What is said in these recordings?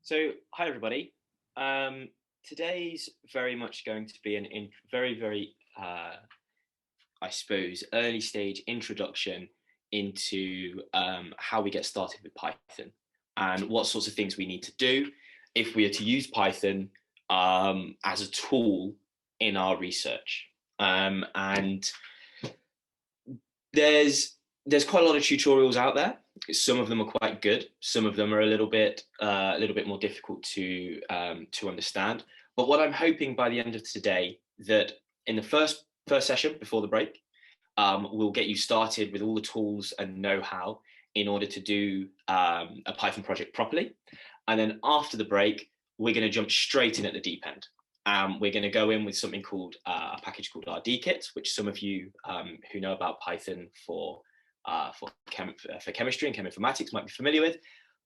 So, hi everybody. Today's very much going to be very, I suppose, early stage introduction into how we get started with Python and what sorts of things we need to do if we are to use Python as a tool in our research. And there's quite a lot of tutorials out there. Some of them are quite good. Some of them are a little bit more difficult to understand. But what I'm hoping by the end of today, that in the first session before the break, we'll get you started with all the tools and know-how in order to do a Python project properly. And then after the break, we're going to jump straight in at the deep end. We're going to go in with something called a package called RDKit, which some of you who know about Python for chemistry and cheminformatics might be familiar with,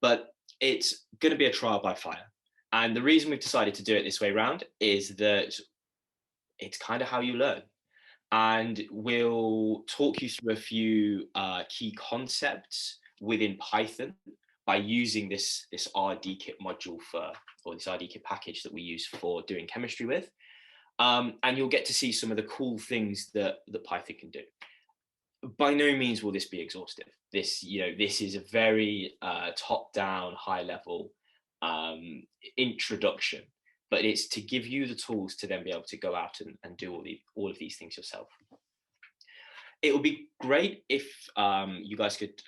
but it's going to be a trial by fire. And the reason we've decided to do it this way around is that it's kind of how you learn. And we'll talk you through a few key concepts within Python by using this RDKit module or this RDKit package that we use for doing chemistry with. And you'll get to see some of the cool things that Python can do. By no means will this be exhaustive. This is a very top-down, high-level introduction, but it's to give you the tools to then be able to go out and do all of these things yourself. It would be great if you guys could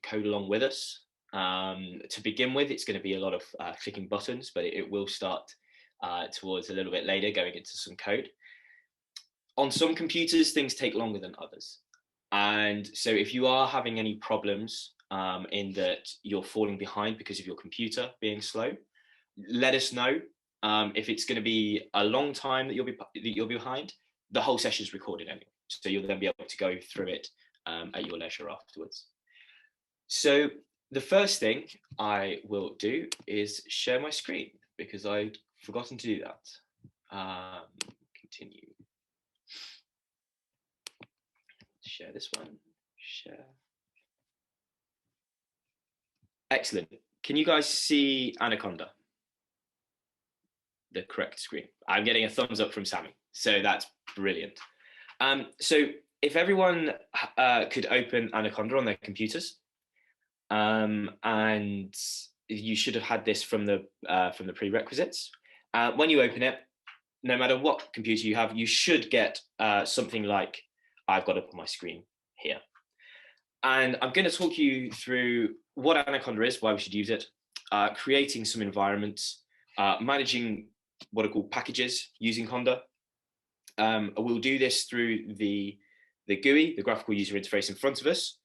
code along with us. To begin with, it's going to be a lot of clicking buttons, but it will start towards a little bit later going into some code. On some computers, things take longer than others. And so if you are having any problems in that you're falling behind because of your computer being slow, let us know. If it's going to be a long time that you'll be behind, the whole session is recorded anyway. So you'll then be able to go through it at your leisure afterwards. So the first thing I will do is share my screen because I'd forgotten to do that. Continue. Share this one. Share. Excellent. Can you guys see Anaconda? The correct screen. I'm getting a thumbs up from Sammy, so that's brilliant. So if everyone could open Anaconda on their computers, and you should have had this from the prerequisites. When you open it, no matter what computer you have, you should get something like I've got up on my screen here. And I'm going to talk you through what Anaconda is, why we should use it, creating some environments, managing what are called packages using Conda. We'll do this through the GUI, the graphical user interface in front of us,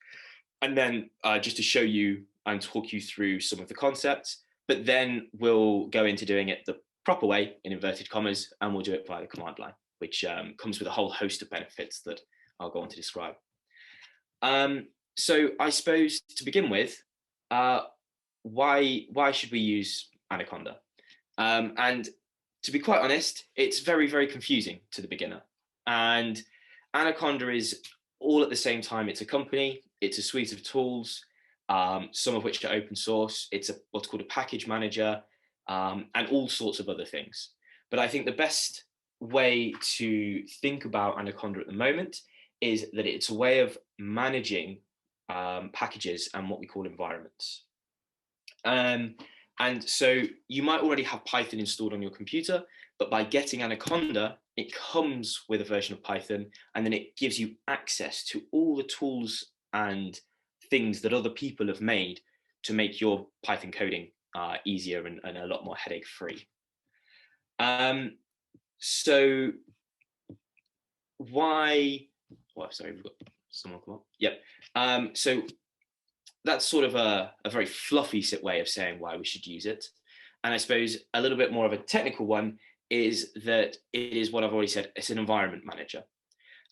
and then just to show you and talk you through some of the concepts, but then we'll go into doing it the proper way, in inverted commas, and we'll do it via the command line, which comes with a whole host of benefits that I'll go on to describe. So I suppose to begin with, why should we use Anaconda? And to be quite honest, it's very, very confusing to the beginner. And Anaconda is all at the same time. It's a company, it's a suite of tools, some of which are open source. It's what's called a package manager, and all sorts of other things. But I think the best way to think about Anaconda at the moment is that it's a way of managing packages and what we call environments. And so you might already have Python installed on your computer, but by getting Anaconda, it comes with a version of Python, and then it gives you access to all the tools and things that other people have made to make your Python coding easier and a lot more headache-free. So why? Well, sorry, we've got someone come up. Yep. So that's sort of a very fluffy way of saying why we should use it. And I suppose a little bit more of a technical one is that it is what I've already said, it's an environment manager.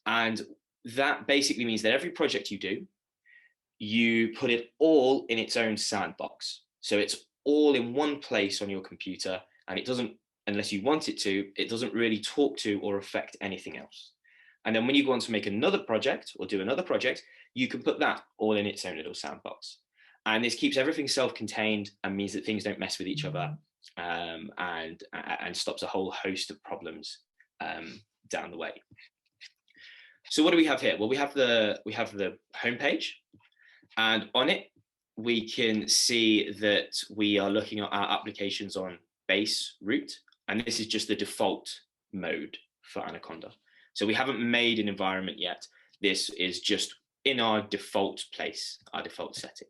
And that basically means that every project you do, you put it all in its own sandbox. So it's all in one place on your computer, and it doesn't, unless you want it to, it doesn't really talk to or affect anything else. And then when you go on to make another project or do another project, you can put that all in its own little sandbox. And this keeps everything self-contained and means that things don't mess with each other, and stops a whole host of problems down the way. So what do we have here? Well, we have the homepage, and on it we can see that we are looking at our applications on base root, and this is just the default mode for Anaconda. So we haven't made an environment yet. This is just in our default place, our default setting.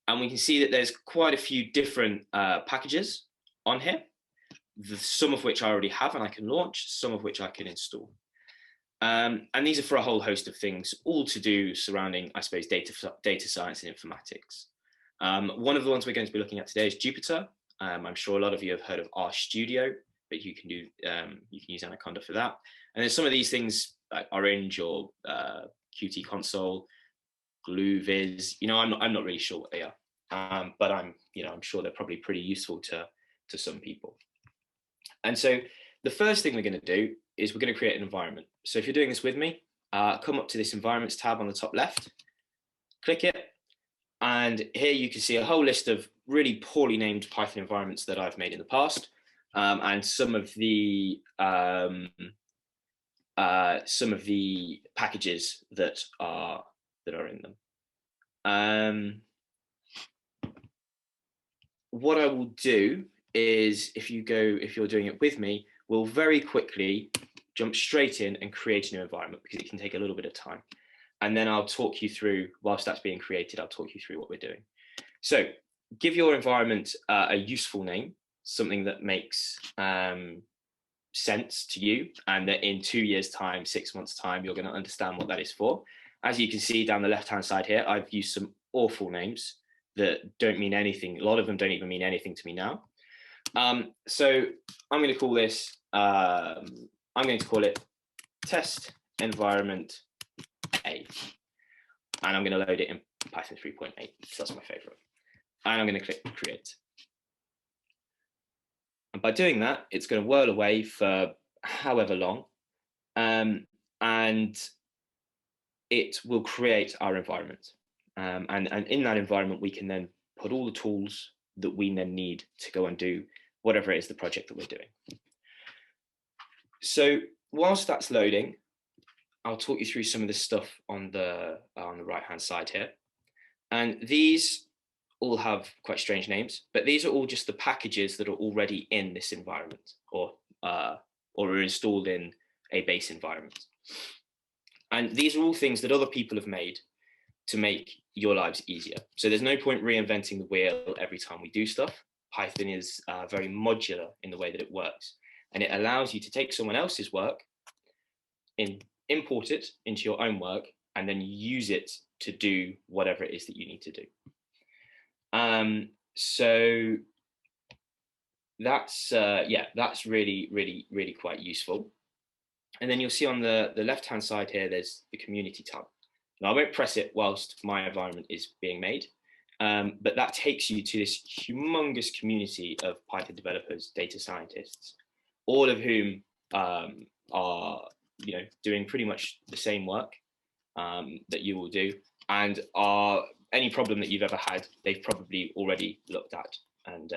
And we can see that there's quite a few different packages on here, some of which I already have and I can launch, some of which I can install. And these are for a whole host of things, all to do surrounding, I suppose, data science and informatics. One of the ones we're going to be looking at today is Jupyter. I'm sure a lot of you have heard of RStudio, but you can use Anaconda for that. And there's some of these things like Orange or Qt Console, GlueViz. I'm not really sure what they are, but I'm sure they're probably pretty useful to some people. And so the first thing we're going to do is we're going to create an environment. So if you're doing this with me, come up to this environments tab on the top left, click it, and here you can see a whole list of really poorly named Python environments that I've made in the past, and some of the packages that are in them. What I will do is, if you're doing it with me, we'll very quickly jump straight in and create a new environment, because it can take a little bit of time. And then I'll talk you through, whilst that's being created, I'll talk you through what we're doing. So give your environment a useful name, something that makes sense to you, and that in 2 years' time, 6 months' time, you're going to understand what that is for. As you can see down the left-hand side here, I've used some awful names that don't mean anything. A lot of them don't even mean anything to me now. So I'm going to call this, I'm going to call it test environment A. And I'm going to load it in Python 3.8. So that's my favorite. And I'm going to click create. And by doing that, it's going to whirl away for however long. And it will create our environment. And in that environment, we can then put all the tools that we then need to go and do whatever it is the project that we're doing. So whilst that's loading, I'll talk you through some of the stuff on the right-hand side here. And these all have quite strange names, but these are all just the packages that are already in this environment, or are installed in a base environment. And these are all things that other people have made to make your lives easier. So there's no point reinventing the wheel every time we do stuff. Python is very modular in the way that it works, and it allows you to take someone else's work, import it into your own work, and then use it to do whatever it is that you need to do. So that's really quite useful. And then you'll see on the left-hand side here, there's the community tab. Now I won't press it whilst my environment is being made, but that takes you to this humongous community of Python developers, data scientists, all of whom are doing pretty much the same work that you will do, and are any problem that you've ever had, they've probably already looked at and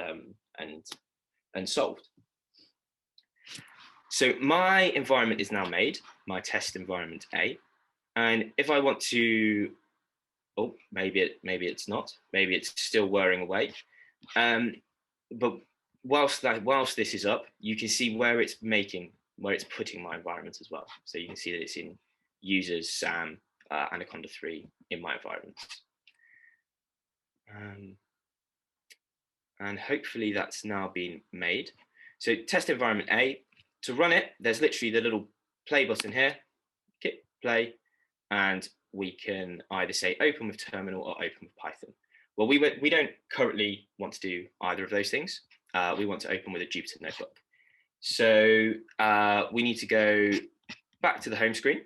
solved. So my environment is now made, my test environment A, and if I want to, oh, maybe it's not, maybe it's still whirring away, but whilst this is up, you can see where it's putting my environment as well. So you can see that it's in users, Sam, Anaconda 3 in my environment. And hopefully that's now been made. So test environment A, to run it, there's literally the little play button here, hit play, and we can either say open with terminal or open with Python. Well, we don't currently want to do either of those things. We want to open with a Jupyter notebook. So we need to go back to the home screen.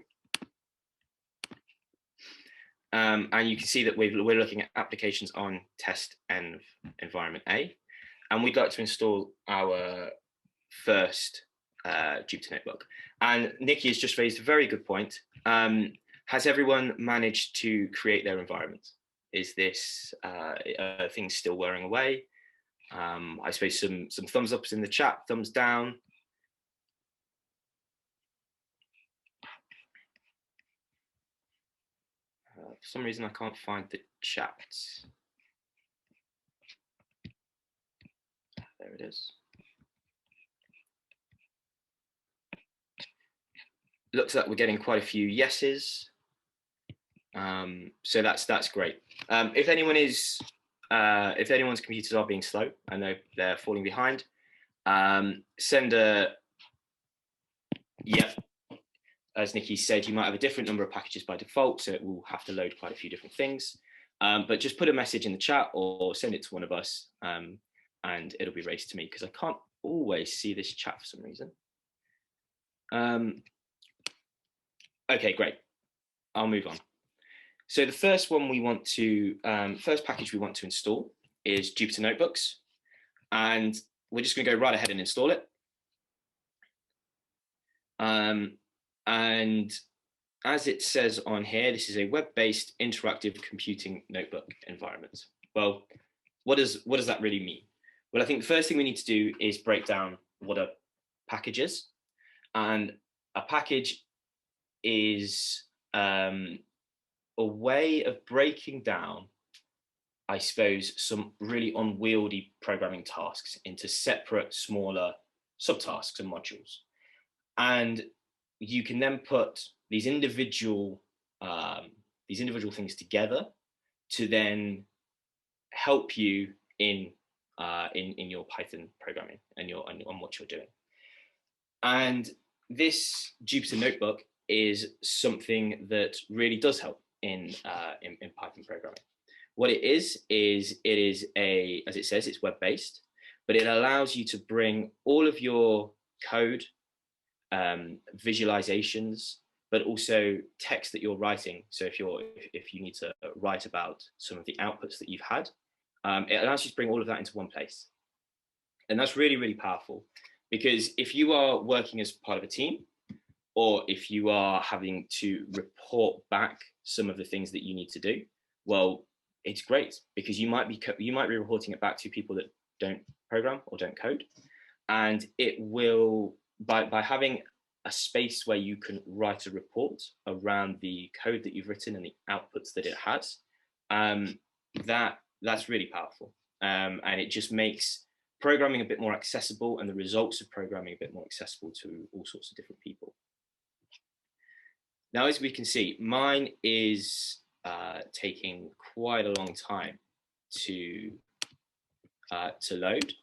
And you can see that we're looking at applications on test environment A. And we'd like to install our first Jupyter notebook. And Nikki has just raised a very good point. Has everyone managed to create their environment Is this things still wearing away? I suppose some thumbs ups in the chat, thumbs down. For some reason, I can't find the chat. There it is. Looks like we're getting quite a few yeses. So that's great. If anyone's computers are being slow, I know they're falling behind, send a yep. As Nikki said, you might have a different number of packages by default, so it will have to load quite a few different things. But just put a message in the chat or send it to one of us, and it'll be raised to me because I can't always see this chat for some reason. Okay, great. I'll move on. So the first one we want to, first package we want to install is Jupyter Notebooks, and we're just going to go right ahead and install it. And as it says on here, this is a web-based interactive computing notebook environment. Well, what does that really mean? Well, I think the first thing we need to do is break down what a package is. And a package is a way of breaking down, I suppose, some really unwieldy programming tasks into separate, smaller subtasks and modules. And you can then put these individual things together to then help you in your Python programming and on what you're doing. And this Jupyter Notebook is something that really does help in Python programming. What it is a, as it says, it's web-based, but it allows you to bring all of your code, visualizations, but also text that you're writing. So if you need to write about some of the outputs that you've had, it allows you to bring all of that into one place. And that's really, really powerful, because if you are working as part of a team, or if you are having to report back some of the things that you need to do, well, it's great, because you might be reporting it back to people that don't program or don't code, and it will, by having a space where you can write a report around the code that you've written and the outputs that it has, that's really powerful, and it just makes programming a bit more accessible and the results of programming a bit more accessible to all sorts of different people. Now, as we can see, mine is taking quite a long time to load.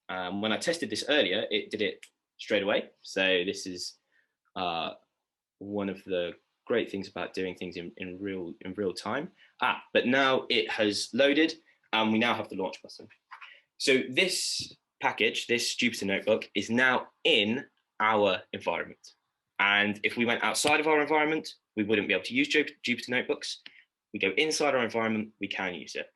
When I tested this earlier, it did it straight away. So this is one of the great things about doing things in real time. But now it has loaded, and we now have the launch button. So this package, this Jupyter Notebook, is now in our environment. And if we went outside of our environment, we wouldn't be able to use Jupyter Notebooks. We go inside our environment, we can use it.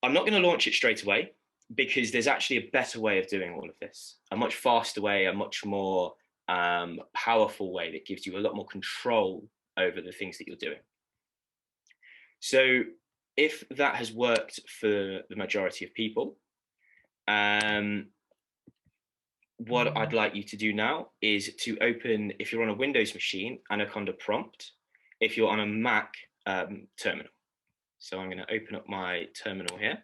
I'm not going to launch it straight away, because there's actually a better way of doing all of this, a much faster way, a much more powerful way that gives you a lot more control over the things that you're doing. So if that has worked for the majority of people, what I'd like you to do now is to open, if you're on a Windows machine, Anaconda prompt, if you're on a Mac, terminal. So I'm going to open up my terminal here.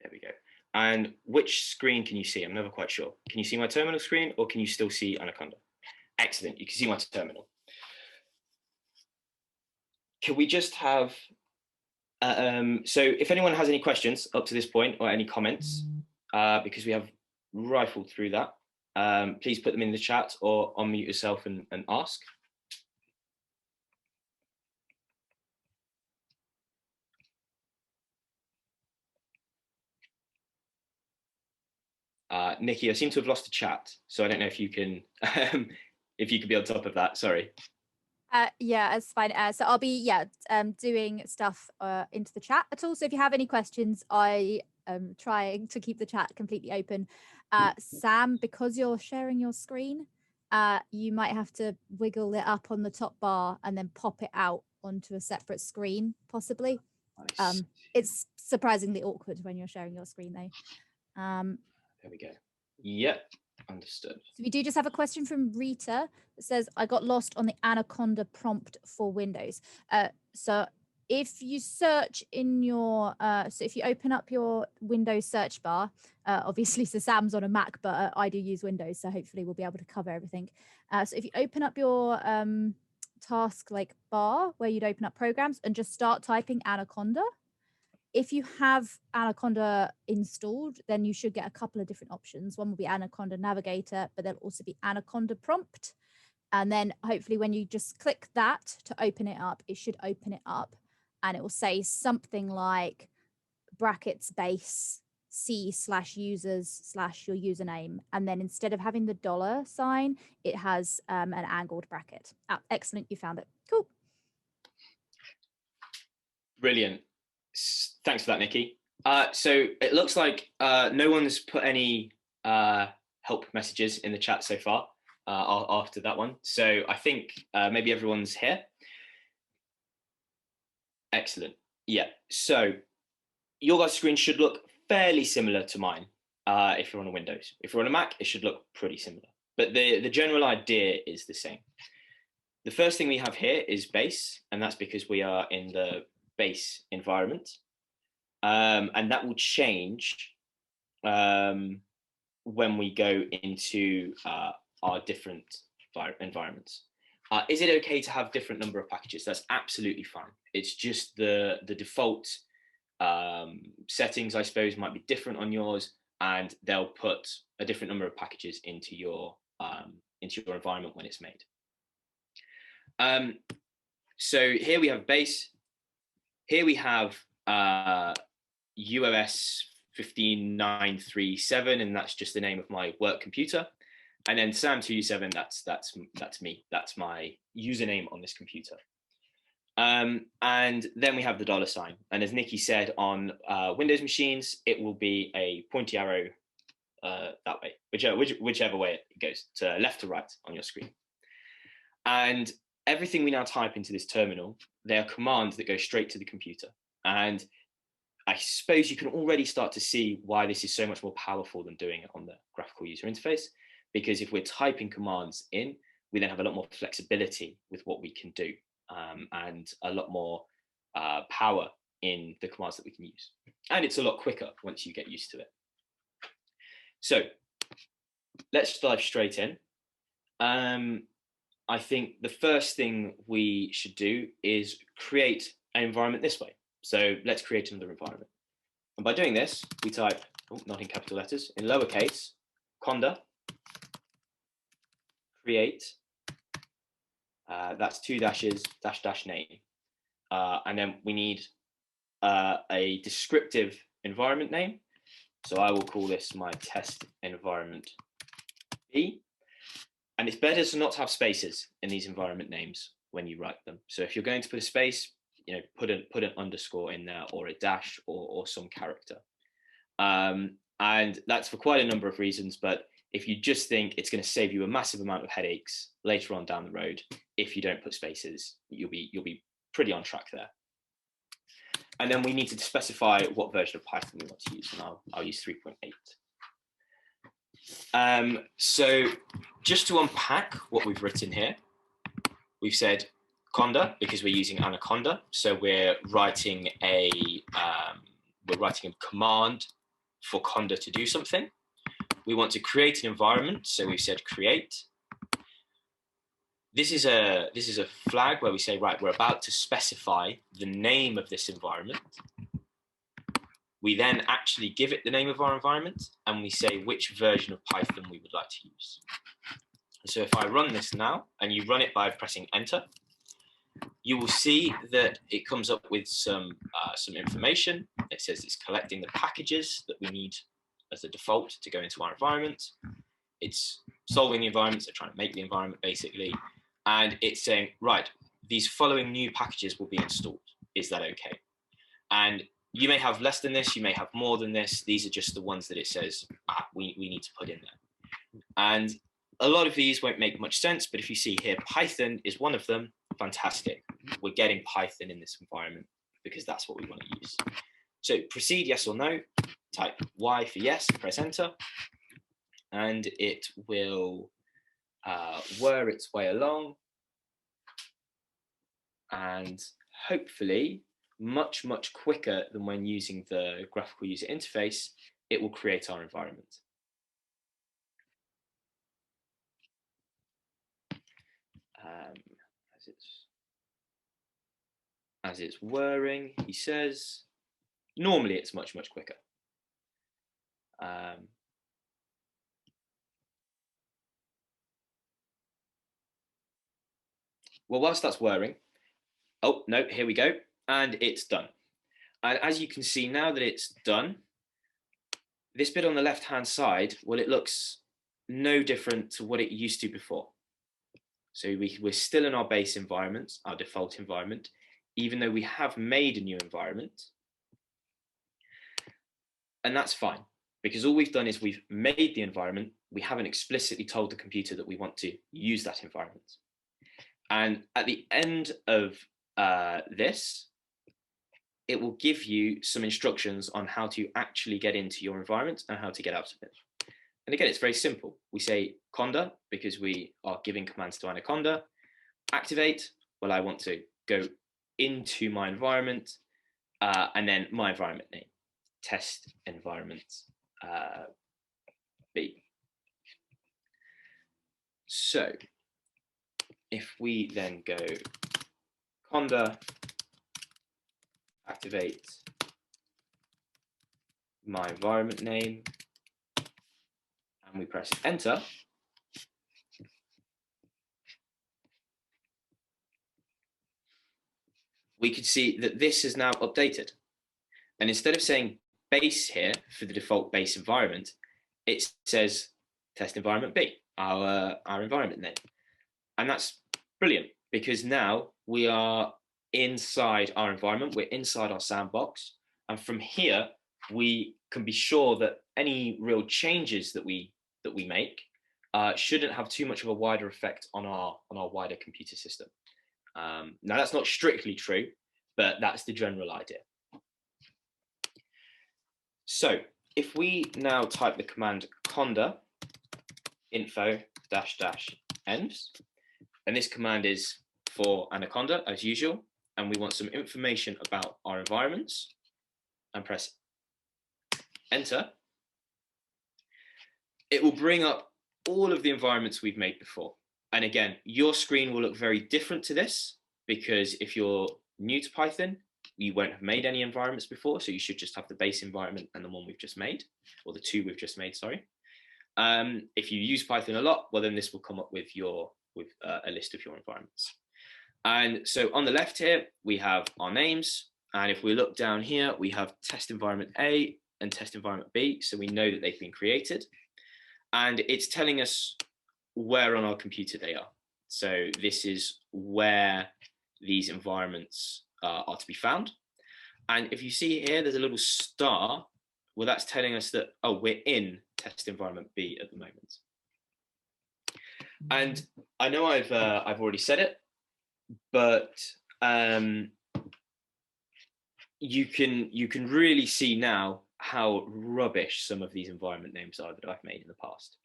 There we go. And which screen can you see? I'm never quite sure. Can you see my terminal screen, or can you still see Anaconda? Excellent, you can see my terminal. Can we just have, so if anyone has any questions up to this point or any comments, because we have rifled through that, please put them in the chat or unmute yourself and ask. Nikki, I seem to have lost the chat, so I don't know if you can if you could be on top of that. Sorry. Yeah, it's fine. So I'll be doing stuff into the chat at all. So if you have any questions, I am trying to keep the chat completely open. Sam, because you're sharing your screen, you might have to wiggle it up on the top bar and then pop it out onto a separate screen, possibly. Nice. It's surprisingly awkward when you're sharing your screen, though. There we go. Yep. Understood. So we do just have a question from Rita that says, I got lost on the Anaconda prompt for Windows. So if you search in your, so if you open up your Windows search bar, obviously, so Sam's on a Mac, but I do use Windows, so hopefully we'll be able to cover everything. So if you open up your task like bar where you'd open up programs and just start typing Anaconda. If you have Anaconda installed, then you should get a couple of different options. One will be Anaconda Navigator, but there'll also be Anaconda Prompt. And then hopefully when you just click that to open it up, it should open it up and it will say something like brackets base C/users/your username. And then instead of having the $sign, it has an angled bracket. Oh, excellent. You found it. Cool. Brilliant. Thanks for that, Nikki. So it looks like no one's put any help messages in the chat so far after that one. So I think maybe everyone's here. Excellent. Yeah. So your guys' screen should look fairly similar to mine if you're on a Windows. If you're on a Mac, it should look pretty similar. But the general idea is the same. The first thing we have here is base, and that's because we are in the base environment. And that will change when we go into our different environments. Is it okay to have different number of packages? That's absolutely fine. It's just the default settings, I suppose, might be different on yours, and they'll put a different number of packages into your environment when it's made. So here we have base. Here we have UOS 15937, and that's just the name of my work computer. And then Sam2U7, that's me. That's my username on this computer. And then we have the $sign. And as Nikki said, on Windows machines, it will be a pointy arrow that way, whichever way it goes, to left to right on your screen. And everything we now type into this terminal, they are commands that go straight to the computer. And I suppose you can already start to see why this is so much more powerful than doing it on the graphical user interface, because if we're typing commands in, we then have a lot more flexibility with what we can do, and a lot more power in the commands that we can use. And it's a lot quicker once you get used to it. So let's dive straight in. I think the first thing we should do is create an environment this way. So let's create another environment. And by doing this, we type, not in capital letters, in lowercase, conda, create, that's 2 dashes, dash name. And then we need a descriptive environment name. So I will call this my test environment B. And it's better to not have spaces in these environment names when you write them. So if you're going to put a space, put an underscore in there, or a dash, or some character. And that's for quite a number of reasons. But if you just think it's going to save you a massive amount of headaches later on down the road, if you don't put spaces, you'll be pretty on track there. And then we need to specify what version of Python we want to use, and I'll use 3.8. So just to unpack what we've written here, we've said conda because we're using Anaconda. So we're writing a command for conda to do something. We want to create an environment. So we've said create. This is a flag where we say, right, we're about to specify the name of this environment. We then actually give it the name of our environment, and we say which version of Python we would like to use. So if I run this now, and you run it by pressing enter, you will see that it comes up with some information. It says it's collecting the packages that we need as a default to go into our environment. It's solving the environment, so trying to make the environment basically. and it's saying, right, these following new packages will be installed. Is that okay? And you may have less than this, you may have more than this. These are just the ones that it says, we need to put in there. And a lot of these won't make much sense, but if you see here, Python is one of them. Fantastic. We're getting Python in this environment because that's what we want to use. So proceed, yes or no. Type Y for yes, press enter, and it will whir its way along, and hopefully much quicker than when using the graphical user interface, it will create our environment. As it's whirring, he says, normally it's much quicker. Well, whilst that's whirring, oh no, here we go, and it's done. And as you can see now that it's done, this bit on the left-hand side, well, it looks no different to what it used to before. So we're still in our base environment, our default environment, even though we have made a new environment. And that's fine, because all we've done is we've made the environment. We haven't explicitly told the computer that we want to use that environment. And at the end of this, it will give you some instructions on how to actually get into your environment and how to get out of it. And again, it's very simple. We say conda because we are giving commands to Anaconda. Activate, well, I want to go into my environment, and then my environment name, test environment B. So if we then go conda activate my environment name, and we press enter, we could see that this is now updated. And instead of saying base here for the default base environment, it says test environment B, our environment name. And that's brilliant, because now we are inside our environment, we're inside our sandbox, and from here we can be sure that any real changes that we make shouldn't have too much of a wider effect on our wider computer system. Now that's not strictly true, but that's the general idea. So if we now type the command conda info --env, and this command is for Anaconda as usual, and we want some information about our environments, and press enter, it will bring up all of the environments we've made before. And again, your screen will look very different to this, because if you're new to Python, you won't have made any environments before, so you should just have the base environment and the one we've just made, or the two we've just made, sorry. If you use Python a lot, well, then this will come up with a list of your environments. And so on the left here, we have our names. And if we look down here, we have test environment A and test environment B. So we know that they've been created. And it's telling us where on our computer they are. So this is where these environments are to be found. And if you see here, there's a little star. Well, that's telling us that, oh, we're in test environment B at the moment. And I know I've already said it, but you can really see now how rubbish some of these environment names are that I've made in the past.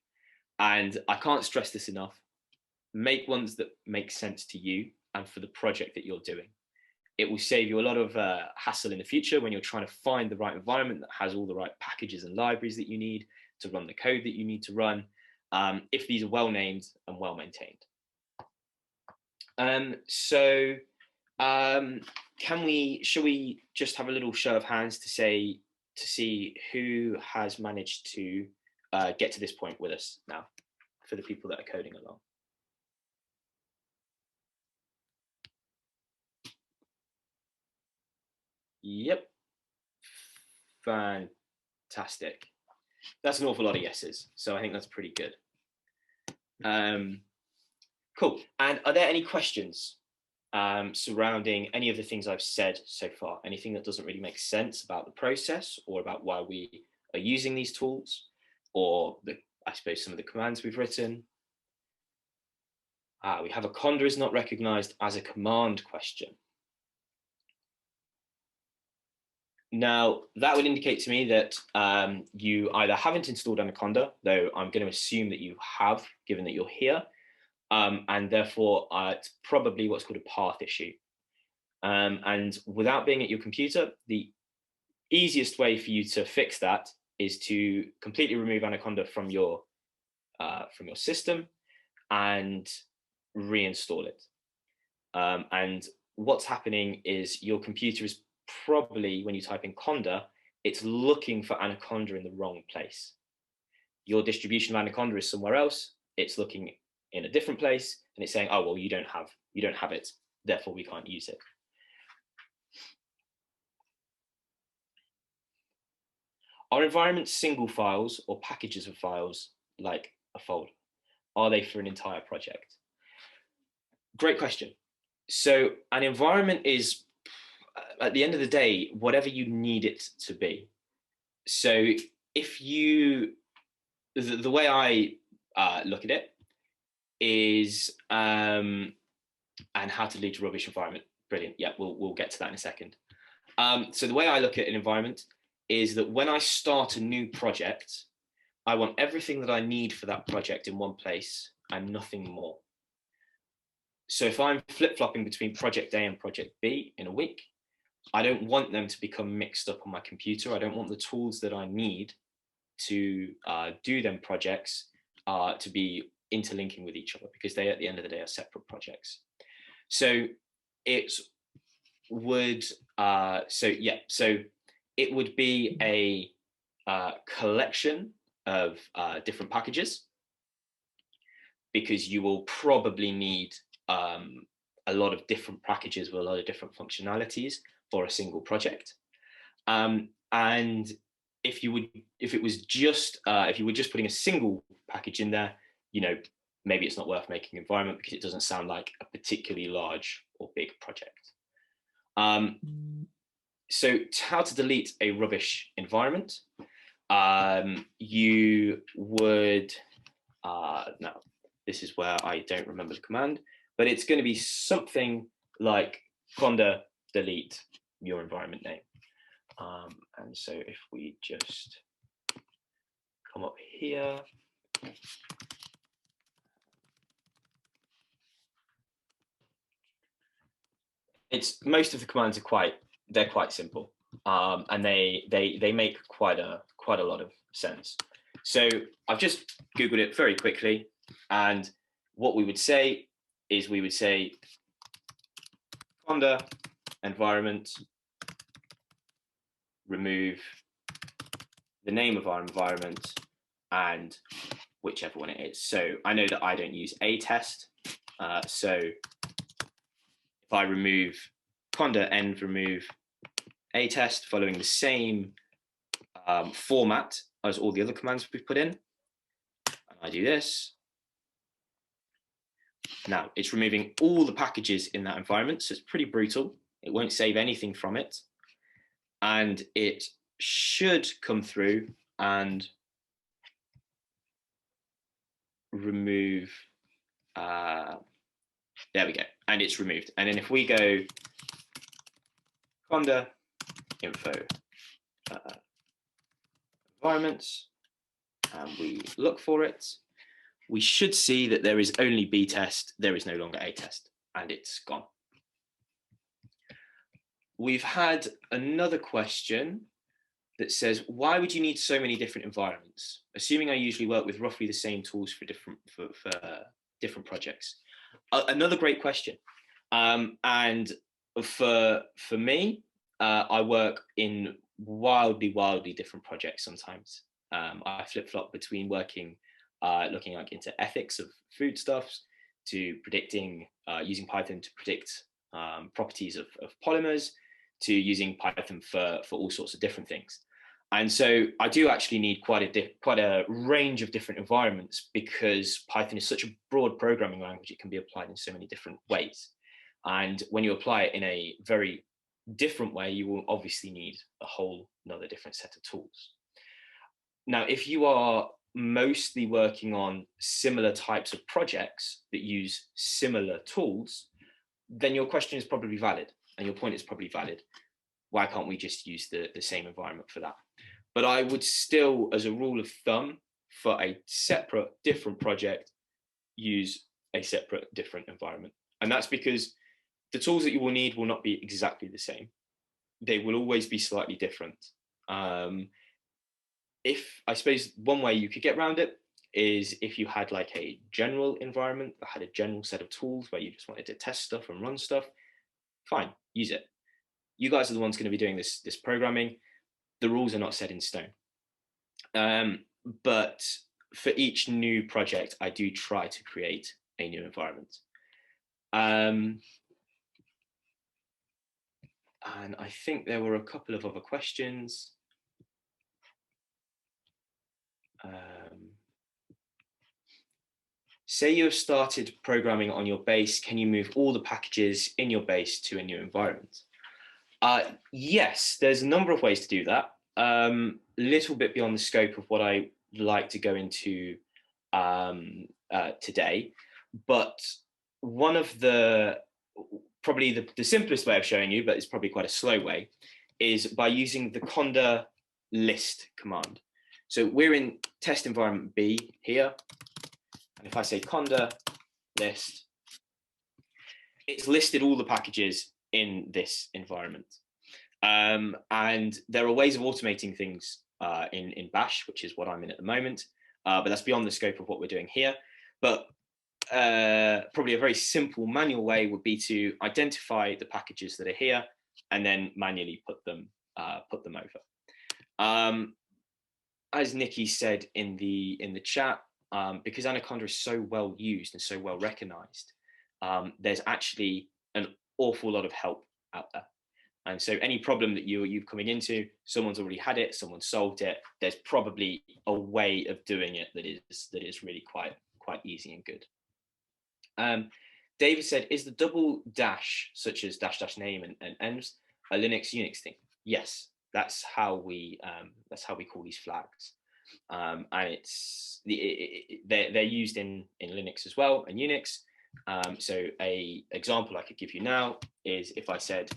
And I can't stress this enough. Make ones that make sense to you and for the project that you're doing. It will save you a lot of hassle in the future when you're trying to find the right environment that has all the right packages and libraries that you need to run the code that you need to run, if these are well named and well maintained. Shall we just have a little show of hands to see who has managed to get to this point with us now, for the people that are coding along? Yep. Fantastic. That's an awful lot of yeses, so I think that's pretty good. Cool. And are there any questions surrounding any of the things I've said so far? Anything that doesn't really make sense about the process or about why we are using these tools, or I suppose some of the commands we've written? We have Anaconda is not recognized as a command question. Now, that would indicate to me that you either haven't installed Anaconda, though I'm going to assume that you have, given that you're here, and therefore it's probably what's called a path issue. And without being at your computer, the easiest way for you to fix that is to completely remove Anaconda from your system and reinstall it. And what's happening is your computer is probably, when you type in Conda, it's looking for Anaconda in the wrong place. Your distribution of Anaconda is somewhere else. It's looking in a different place, and it's saying, oh, well, you don't have it, therefore we can't use it. Are environments single files or packages of files like a folder? Are they for an entire project? Great question. So an environment is, at the end of the day, whatever you need it to be. So if you, the way I look at it is, and how to lead to rubbish environment. Brilliant. Yeah, we'll get to that in a second. So the way I look at an environment is that when I start a new project, I want everything that I need for that project in one place and nothing more. So if I'm flip-flopping between project A and project B in a week, I don't want them to become mixed up on my computer. I don't want the tools that I need to do them projects to be interlinking with each other, because they, at the end of the day, are separate projects. So it would, so it would be a collection of different packages, because you will probably need a lot of different packages with a lot of different functionalities for a single project. And if you were just putting a single package in there, maybe it's not worth making an environment, because it doesn't sound like a particularly large or big project. So how to delete a rubbish environment? You would, now this is where I don't remember the command, but it's going to be something like conda delete your environment name. And so if we just come up here, most of the commands are quite simple, and they make quite a lot of sense. So I've just Googled it very quickly, and what we would say is conda environment, remove the name of our environment and whichever one it is. So I know that I don't use a test, so if I remove conda end remove a test following the same format as all the other commands we've put in, and I do this, now it's removing all the packages in that environment, so it's pretty brutal. It won't save anything from it, and it should come through and remove, there we go, and it's removed. And then if we go conda info environments and we look for it, we should see that there is only B test, there is no longer A test, and it's gone. We've had another question that says, why would you need so many different environments? Assuming I usually work with roughly the same tools for different projects. Another great question. And for me, I work in wildly different projects sometimes. I flip-flop between working, looking like into ethics of foodstuffs, to predicting, using Python to predict properties of polymers, to using Python for all sorts of different things. And so I do actually need quite a range of different environments, because Python is such a broad programming language. It can be applied in so many different ways. And when you apply it in a very different way, you will obviously need a whole another different set of tools. Now, if you are mostly working on similar types of projects that use similar tools, then your question is probably valid and your point is probably valid. Why can't we just use the same environment for that? But I would still, as a rule of thumb, for a separate, different project, use a separate, different environment. And that's because the tools that you will need will not be exactly the same. They will always be slightly different. If I suppose one way you could get around it is if you had like a general environment that had a general set of tools where you just wanted to test stuff and run stuff, fine, use it. You guys are the ones going to be doing this programming. The rules are not set in stone. But for each new project, I do try to create a new environment. And I think there were a couple of other questions. Say you have started programming on your base, can you move all the packages in your base to a new environment? Yes, there's a number of ways to do that. A little bit beyond the scope of what I like to go into today, but one of probably the simplest way of showing you, but it's probably quite a slow way, is by using the conda list command. So we're in test environment B here, and if I say conda list, it's listed all the packages in this environment. And there are ways of automating things in Bash, which is what I'm in at the moment, but that's beyond the scope of what we're doing here. But probably a very simple manual way would be to identify the packages that are here and then manually put them over. As Nikki said in the chat, because Anaconda is so well used and so well recognized, there's actually an awful lot of help out there. And so any problem that you're coming into, someone's already had it, someone solved it. There's probably a way of doing it that is really quite easy and good. David said, is the double dash, such as dash name and env, a Linux Unix thing? Yes, that's how we call these flags. And they're used in Linux as well and Unix. So a example I could give you now is if I said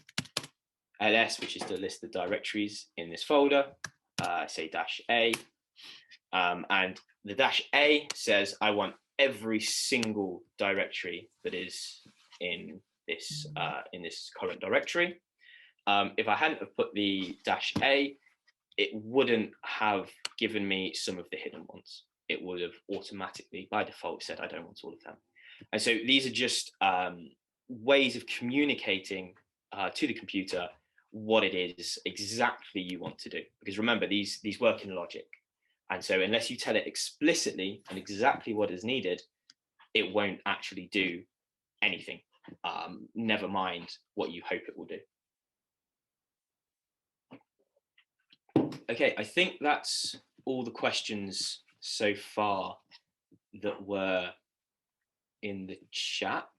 ls, which is to list the directories in this folder, say -a, and the -a says I want every single directory that is in this current directory. If I hadn't have put the -a, it wouldn't have given me some of the hidden ones. It would have automatically, by default, said I don't want all of them. And so these are just ways of communicating to the computer what it is exactly you want to do. Because remember, these work in logic. And so unless you tell it explicitly and exactly what is needed, it won't actually do anything, never mind what you hope it will do. Okay, I think that's all the questions so far that were in the chat.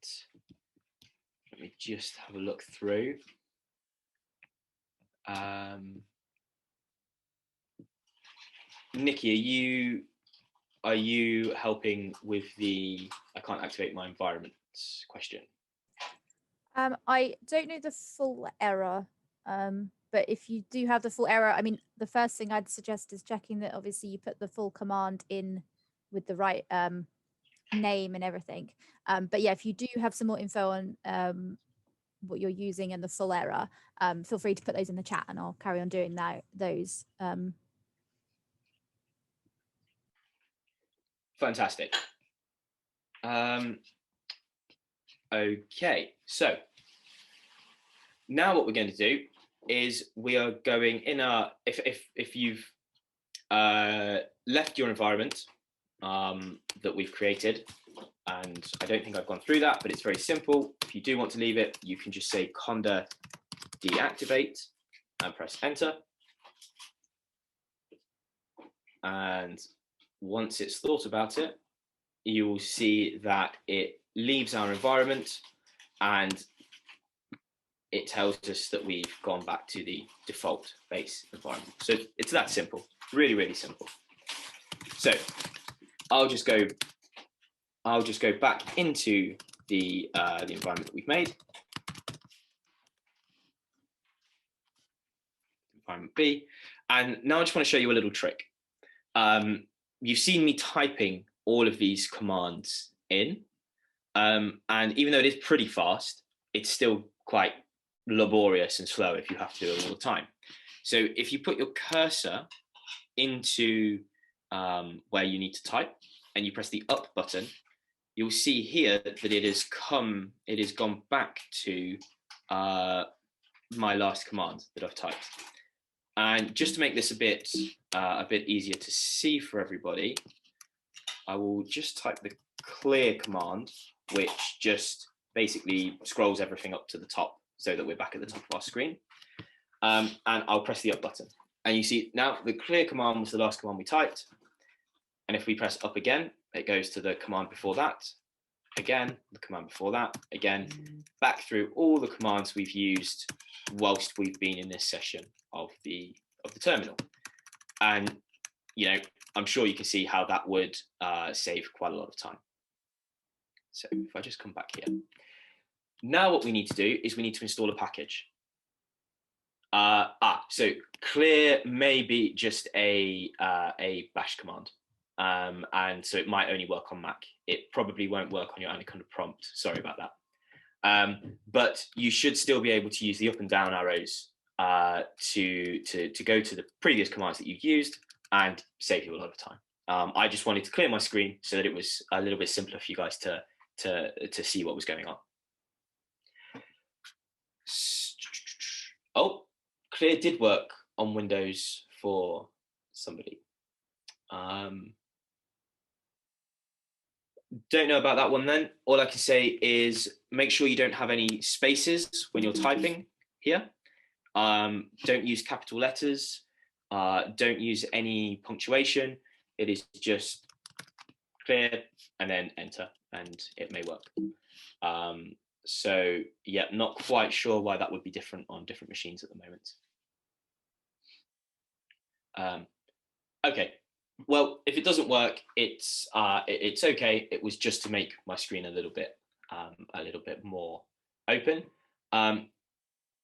Let me just have a look through. Nikki, are you helping with the I can't activate my environment question? I don't know the full error, but if you do have the full error, I mean, the first thing I'd suggest is checking that obviously you put the full command in with the right name and everything. But yeah, if you do have some more info on what you're using and the full error, feel free to put those in the chat and I'll carry on doing those. Fantastic. Okay, so now what we're going to do is we are going in if you've left your environment that we've created, and I don't think I've gone through that, but it's very simple. If you do want to leave it, you can just say conda deactivate and press enter. And once it's thought about it, you will see that it leaves our environment and it tells us that we've gone back to the default base environment. So it's that simple, really, really simple. So I'll just go back into the environment that we've made. Environment B. And now I just want to show you a little trick. You've seen me typing all of these commands in. And even though it is pretty fast, it's still quite laborious and slow if you have to do it all the time. So if you put your cursor into where you need to type and you press the up button, you'll see here that it has gone back to my last command that I've typed. And just to make this a bit easier to see for everybody, I will just type the clear command, which just basically scrolls everything up to the top so that we're back at the top of our screen. And I'll press the up button. And you see now the clear command was the last command we typed. And if we press up again, it goes to the command before that. Again, the command before that. Again, back through all the commands we've used whilst we've been in this session of the terminal. And I'm sure you can see how that would save quite a lot of time. So if I just come back here. Now what we need to do is we need to install a package. So clear may be just a bash command. And so it might only work on Mac. It probably won't work on your Anaconda prompt. Sorry about that. But you should still be able to use the up and down arrows to go to the previous commands that you've used and save you a lot of time. I just wanted to clear my screen so that it was a little bit simpler for you guys to see what was going on. Oh, clear did work on Windows for somebody. Don't know about that one then. All I can say is make sure you don't have any spaces when you're typing here. Don't use capital letters. Don't use any punctuation. It is just clear and then enter, and it may work. So yeah, not quite sure why that would be different on different machines at the moment. Okay. Well, if it doesn't work, it's okay. It was just to make my screen a little bit more open.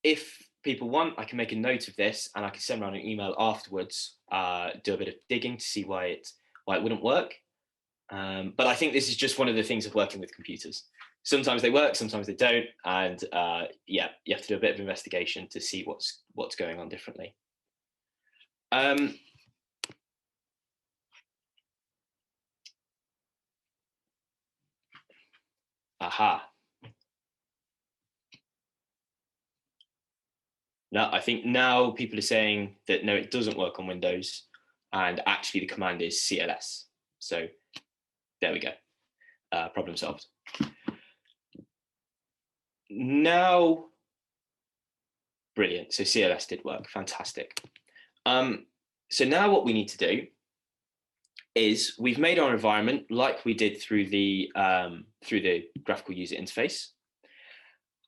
If people want, I can make a note of this and I can send around an email afterwards, do a bit of digging to see why it wouldn't work. But I think this is just one of the things of working with computers. Sometimes they work, sometimes they don't, and yeah, you have to do a bit of investigation to see what's going on differently. Aha. Now, I think now people are saying that no, it doesn't work on Windows, and actually the command is CLS. So there we go. Problem solved. Now, brilliant. So CLS did work. Fantastic. So now what we need to do is we've made our environment like we did through the graphical user interface,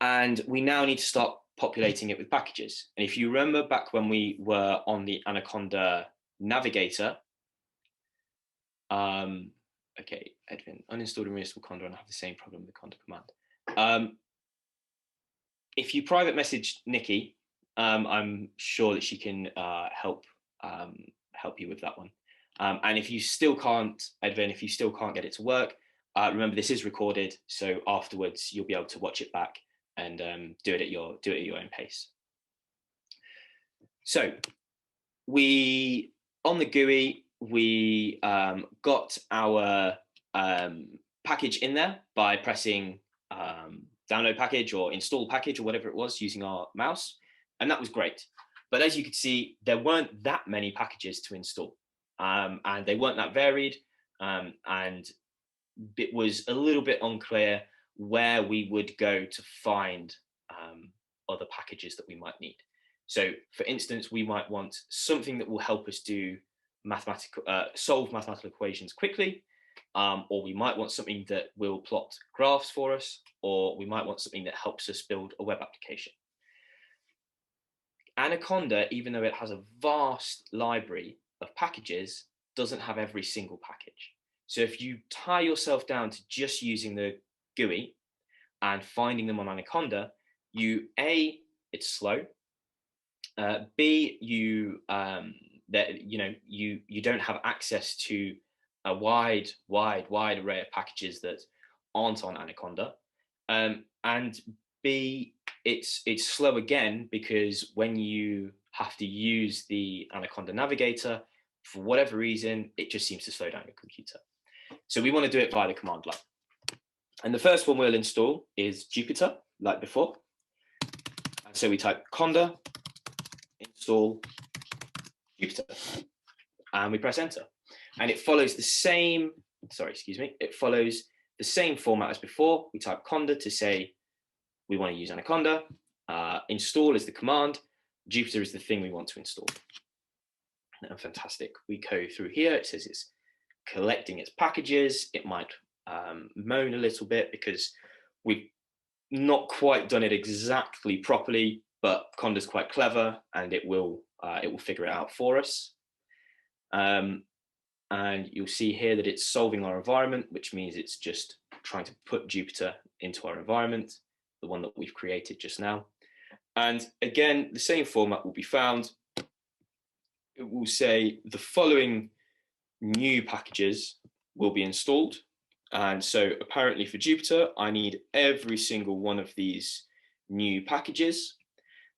and we now need to start populating it with packages. And if you remember back when we were on the Anaconda navigator, okay, Edwin, uninstalled and reinstalled Conda and I have the same problem with the Conda command. If you private message Nikki, I'm sure that she can help you with that one. And if you still can't, Edwin, if you still can't get it to work, remember this is recorded, so afterwards you'll be able to watch it back and do it at your own pace. So we on the GUI we got our package in there by pressing download package or install package or whatever it was using our mouse, and that was great. But as you could see, there weren't that many packages to install, and they weren't that varied, and it was a little bit unclear where we would go to find other packages that we might need. So for instance, we might want something that will help us do solve mathematical equations quickly, or we might want something that will plot graphs for us, or we might want something that helps us build a web application. Anaconda, even though it has a vast library of packages, doesn't have every single package. So if you tie yourself down to just using the GUI and finding them on Anaconda, it's slow. B, you don't have access to a wide array of packages that aren't on Anaconda, and B, it's slow again because when you have to use the Anaconda navigator, for whatever reason, it just seems to slow down your computer. So we want to do it via the command line. And the first one we'll install is Jupyter, like before. And so we type conda install Jupyter, and we press enter. And it follows the same, it follows the same format as before. We type conda to say we want to use Anaconda. Install is the command. Jupyter is the thing we want to install. And fantastic. We go through here. It says it's collecting its packages. It might moan a little bit because we've not quite done it exactly properly, but Conda's quite clever and it will figure it out for us. And you'll see here that it's solving our environment, which means it's just trying to put Jupyter into our environment, the one that we've created just now. And again, the same format will be found. It will say the following new packages will be installed. And so apparently for Jupyter, I need every single one of these new packages.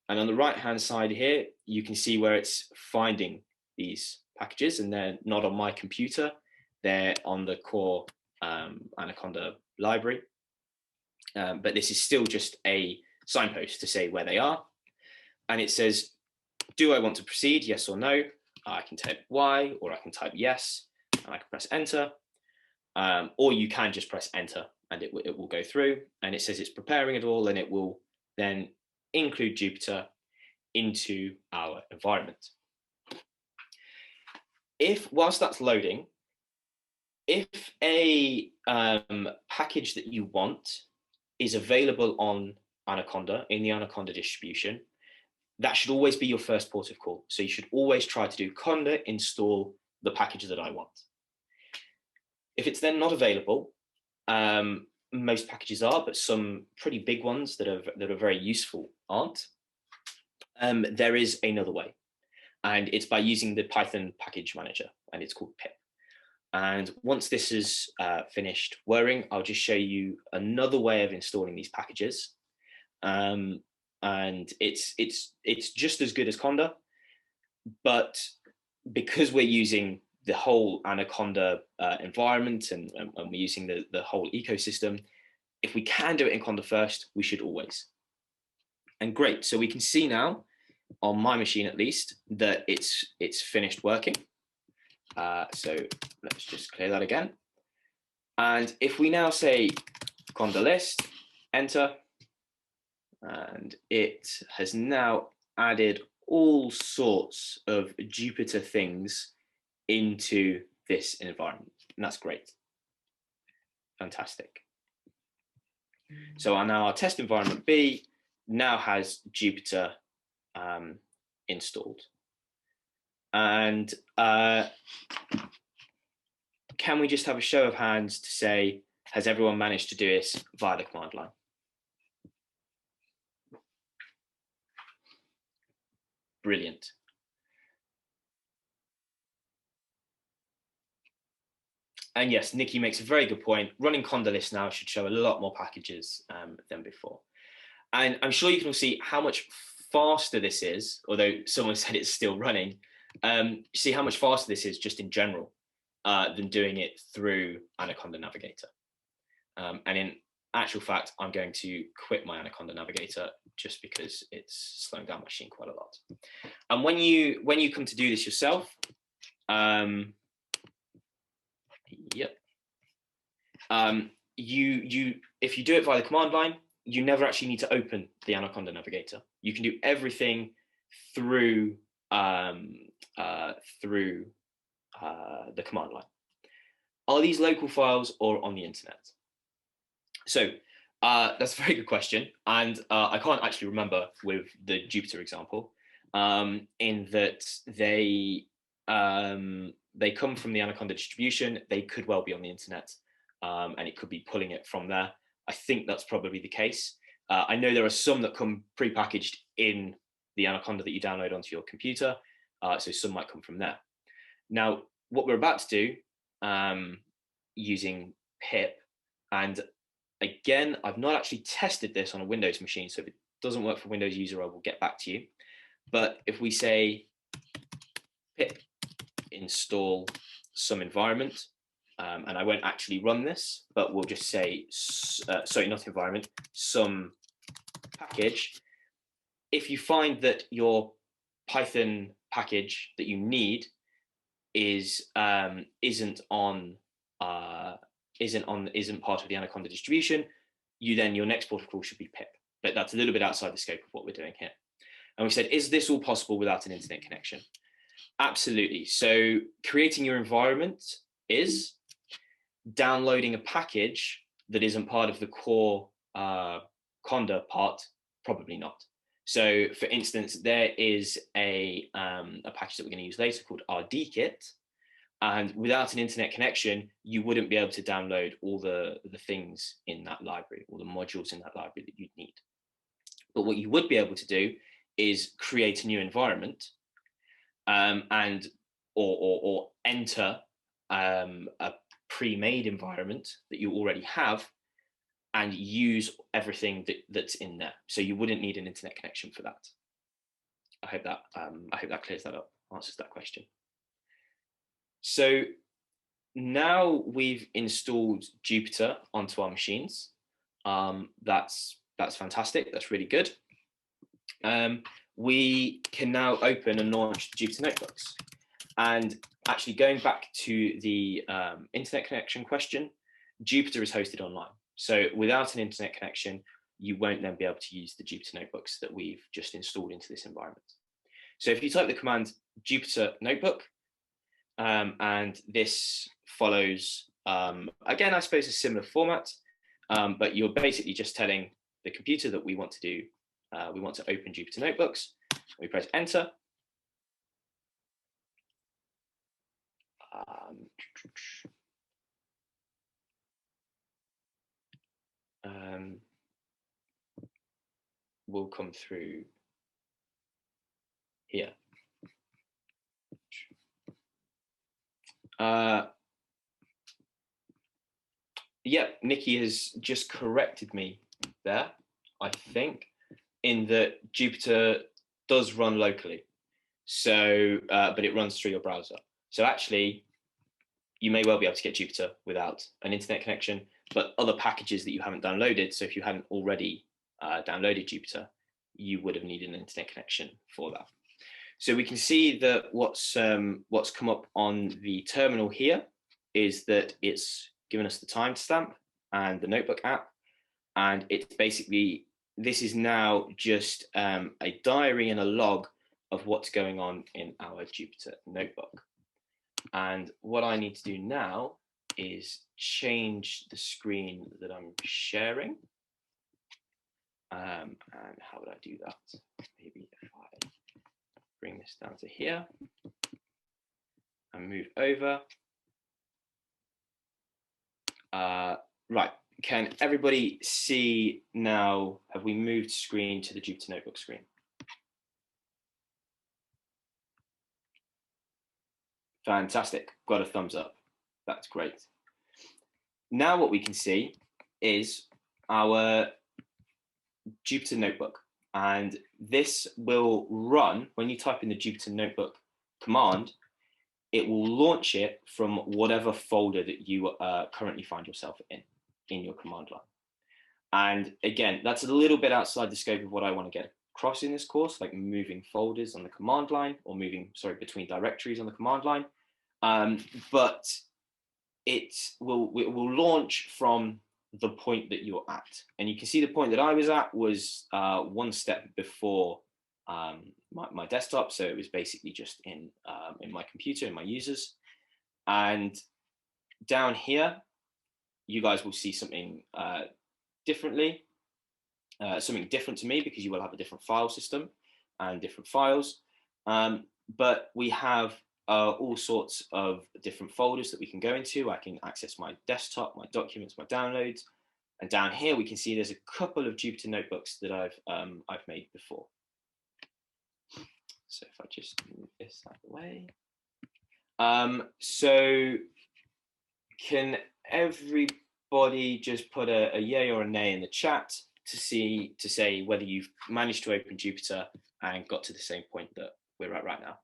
And on the right-hand side here, you can see where it's finding these packages, and they're not on my computer. They're on the core Anaconda library. But this is still just a signpost to say where they are. And it says, do I want to proceed? Yes or no? I can type Y, or I can type yes, and I can press enter. Or you can just press enter and it will go through, and it says it's preparing it all, and it will then include Jupyter into our environment. Whilst that's loading, if a package that you want is available on Anaconda, in the Anaconda distribution, that should always be your first port of call. So you should always try to do conda install the package that I want. If it's then not available, most packages are, but some pretty big ones that are very useful aren't. There is another way, and it's by using the Python package manager, and it's called pip. And once this is finished whirring, I'll just show you another way of installing these packages. And it's just as good as conda, but because we're using the whole Anaconda environment and we're using the whole ecosystem, if we can do it in conda first, we should always. And great, so we can see now on my machine at least that it's finished working. So let's just clear that again. And if we now say conda list, enter, and it has now added all sorts of Jupyter things into this environment, and that's great. Fantastic. So our test environment B now has Jupyter installed. And can we just have a show of hands to say, has everyone managed to do this via the command line? Brilliant. And yes, Nikki makes a very good point. Running conda list now should show a lot more packages than before. And I'm sure you can all see how much faster this is, although someone said it's still running. See how much faster this is just in general than doing it through Anaconda Navigator. And in actual fact, I'm going to quit my Anaconda Navigator just because it's slowing down my machine quite a lot. And when you come to do this yourself, if you do it via the command line, you never actually need to open the Anaconda Navigator. You can do everything through the command line. Are these local files or on the internet? So that's a very good question. And I can't actually remember with the Jupyter example, in that they come from the Anaconda distribution. They could well be on the internet, and it could be pulling it from there. I think that's probably the case. I know there are some that come pre-packaged in the Anaconda that you download onto your computer, so some might come from there. Now, what we're about to do, using pip, and again, I've not actually tested this on a Windows machine, so if it doesn't work for Windows user, I will get back to you. But if we say pip install some environment, and I won't actually run this, but we'll just say, sorry, not environment, some package. If you find that your Python package that you need isn't part of the Anaconda distribution, your next port of call should be pip. But that's a little bit outside the scope of what we're doing here. And we said, is this all possible without an internet connection? Absolutely. So creating your environment is. Downloading a package that isn't part of the core Conda part, probably not. So for instance, there is a package that we're going to use later called rdkit, and without an internet connection, you wouldn't be able to download all the things in that library, all the modules in that library that you'd need. But what you would be able to do is create a new environment, or enter a pre-made environment that you already have, and use everything that's in there. So you wouldn't need an internet connection for that. I hope that clears that up, answers that question. So now we've installed Jupyter onto our machines. That's fantastic. That's really good. We can now open and launch Jupyter Notebooks. And actually, going back to the internet connection question, Jupyter is hosted online. So without an internet connection, you won't then be able to use the Jupyter Notebooks that we've just installed into this environment. So if you type the command Jupyter Notebook, and this follows, again, I suppose a similar format, but you're basically just telling the computer that we want to open Jupyter Notebooks. We press enter. Will come through here. Yeah, Nikki has just corrected me there, I think, in that Jupyter does run locally. So, but it runs through your browser. So actually, you may well be able to get Jupyter without an internet connection, but other packages that you haven't downloaded, so if you hadn't already downloaded Jupyter, you would have needed an internet connection for that. So we can see that what's come up on the terminal here is that it's given us the timestamp and the notebook app, and it's basically, this is now just a diary and a log of what's going on in our Jupyter notebook. And what I need to do now is change the screen that I'm sharing. And how would I do that? Maybe if I bring this down to here and move over. Right, can everybody see now? Have we moved screen to the Jupyter Notebook screen? Fantastic, got a thumbs up. That's great. Now what we can see is our Jupyter Notebook, and this will run when you type in the Jupyter Notebook command. It will launch it from whatever folder that you currently find yourself in your command line. And again, that's a little bit outside the scope of what I want to get across in this course, like moving folders on the command line, or moving, between directories on the command line. But it will launch from the point that you're at. And you can see the point that I was at was one step before my desktop. So it was basically just in my computer, in my users. And down here, you guys will see something differently, something different to me, because you will have a different file system and different files. But we have all sorts of different folders that we can go into. I can access my desktop, my documents, my downloads. And down here, we can see there's a couple of Jupyter notebooks that I've made before. So if I just move this out of the way. So can everybody just put a yay or a nay in the chat to say whether you've managed to open Jupyter and got to the same point that we're at right now?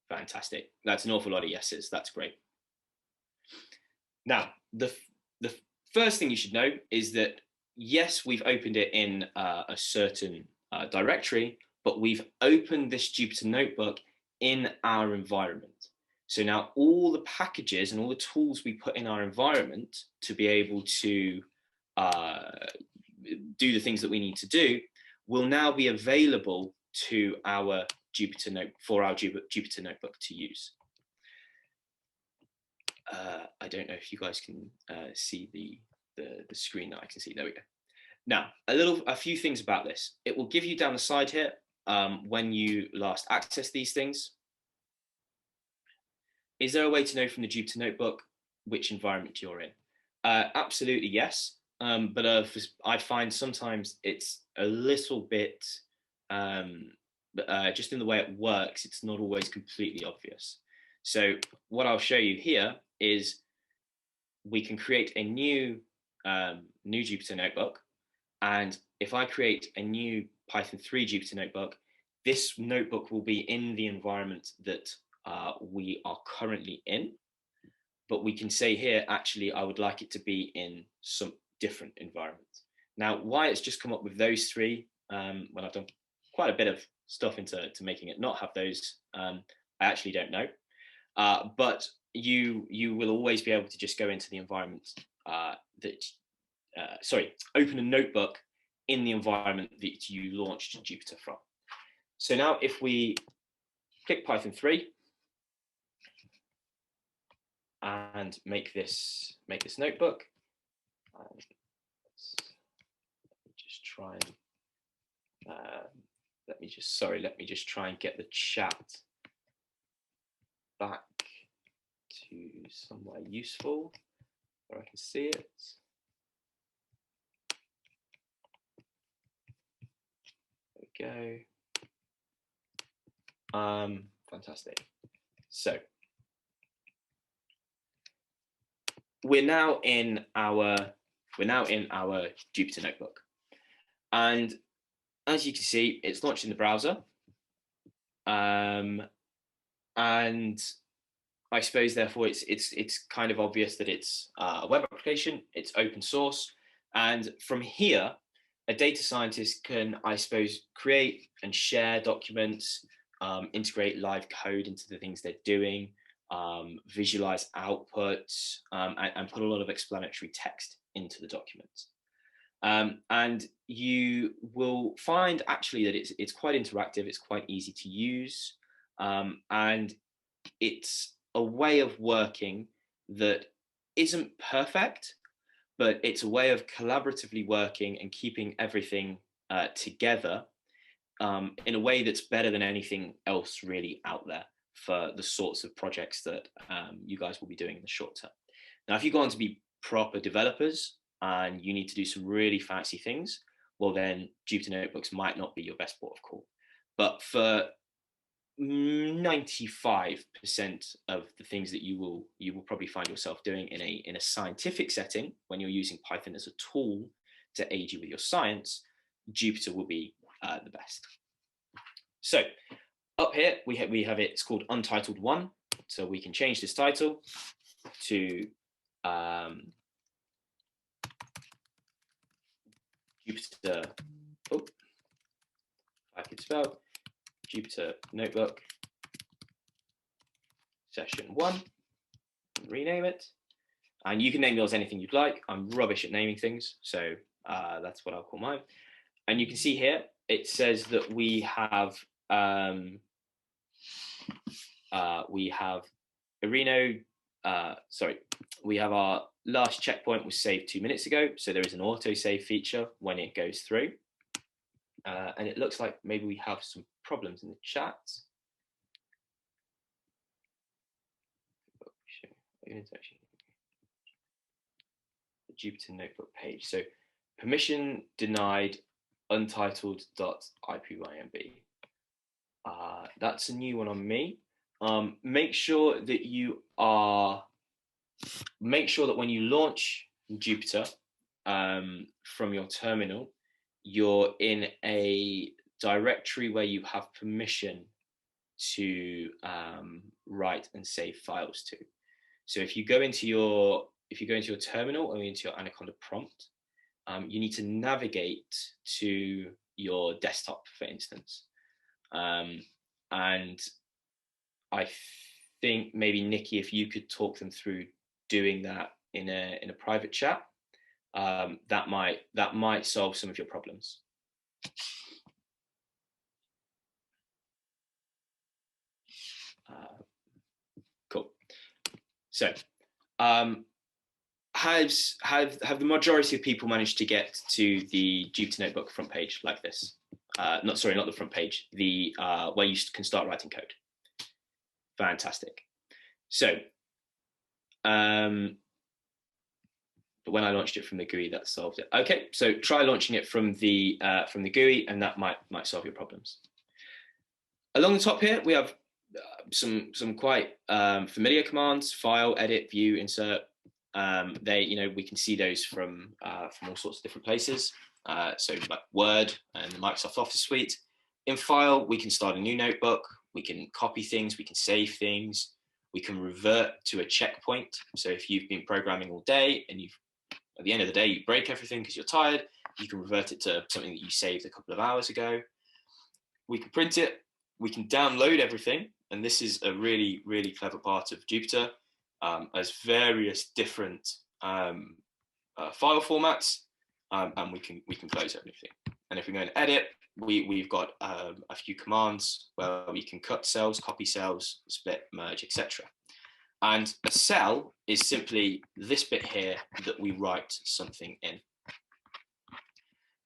Fantastic. That's an awful lot of yeses. That's great. Now, the first thing you should know is that, yes, we've opened it in a certain directory, but we've opened this Jupyter notebook in our environment. So now all the packages and all the tools we put in our environment to be able to do the things that we need to do will now be available to our Jupyter notebook to use. I don't know if you guys can see the screen that I can see. There we go. Now, a few things about this. It will give you down the side here when you last access these things. Is there a way to know from the Jupyter notebook which environment you're in? Absolutely, yes. But I find sometimes it's a little bit, just in the way it works, it's not always completely obvious. So what I'll show you here is we can create a new Jupyter notebook. And if I create a new Python 3 Jupyter notebook, this notebook will be in the environment that we are currently in. But we can say here, actually, I would like it to be in some different environment. Now, why it's just come up with those three, when I've done quite a bit of stuff into making it not have those, I actually don't know. But you will always be able to just go into the environment open a notebook in the environment that you launched Jupyter from. So now if we click Python 3 and make this notebook, let me just try and let me just try and get the chat back to somewhere useful where I can see it. There we go. Fantastic. So we're now in our Jupyter notebook, and as you can see, it's launched in the browser. And I suppose therefore it's kind of obvious that it's a web application, it's open source, and from here a data scientist can, I suppose, create and share documents, integrate live code into the things they're doing, visualize outputs, and put a lot of explanatory text into the documents. And you will find actually that it's quite interactive, it's quite easy to use, and it's a way of working that isn't perfect, but it's a way of collaboratively working and keeping everything together in a way that's better than anything else really out there for the sorts of projects that you guys will be doing in the short term. Now, if you go on to be proper developers and you need to do some really fancy things, well, then Jupyter Notebooks might not be your best port of call. But for 95% of the things that you will probably find yourself doing in a scientific setting, when you're using Python as a tool to aid you with your science, Jupyter will be the best. So up here we have it. It's called Untitled 1. So we can change this title to Jupyter. Oh, I could spell Jupyter Notebook Session 1. Rename it, and you can name yours anything you'd like. I'm rubbish at naming things, so that's what I'll call mine. And you can see here it says that we have we have Areno, we have our last checkpoint was saved 2 minutes ago. So there is an autosave feature when it goes through. And it looks like maybe we have some problems in the chat. The Jupyter Notebook page. So permission denied untitled.ipynb. That's a new one on me. Make sure that when you launch Jupyter from your terminal, you're in a directory where you have permission to write and save files to. So if you go into your terminal or into your Anaconda prompt, you need to navigate to your desktop, for instance. And I think maybe Nikki, if you could talk them through doing that in a private chat, that might solve some of your problems. Cool. So, have the majority of people managed to get to the Jupyter Notebook front page like this? Not the front page, the where you can start writing code. Fantastic. So, but when I launched it from the GUI, that solved it. Okay, so try launching it from the GUI, and that might solve your problems. Along the top here, we have some quite familiar commands: file, edit, view, insert. We can see those from all sorts of different places. So like Word and the Microsoft Office suite. In file, we can start a new notebook. We can copy things. We can save things. We can revert to a checkpoint. So if you've been programming all day and at the end of the day you break everything because you're tired, you can revert it to something that you saved a couple of hours ago. We can print it. We can download everything, and this is a really, really clever part of Jupyter. As various different file formats, and we can close everything. And if we go and edit, we've got a few commands where we can cut cells, copy cells, split, merge, etc. And a cell is simply this bit here that we write something in.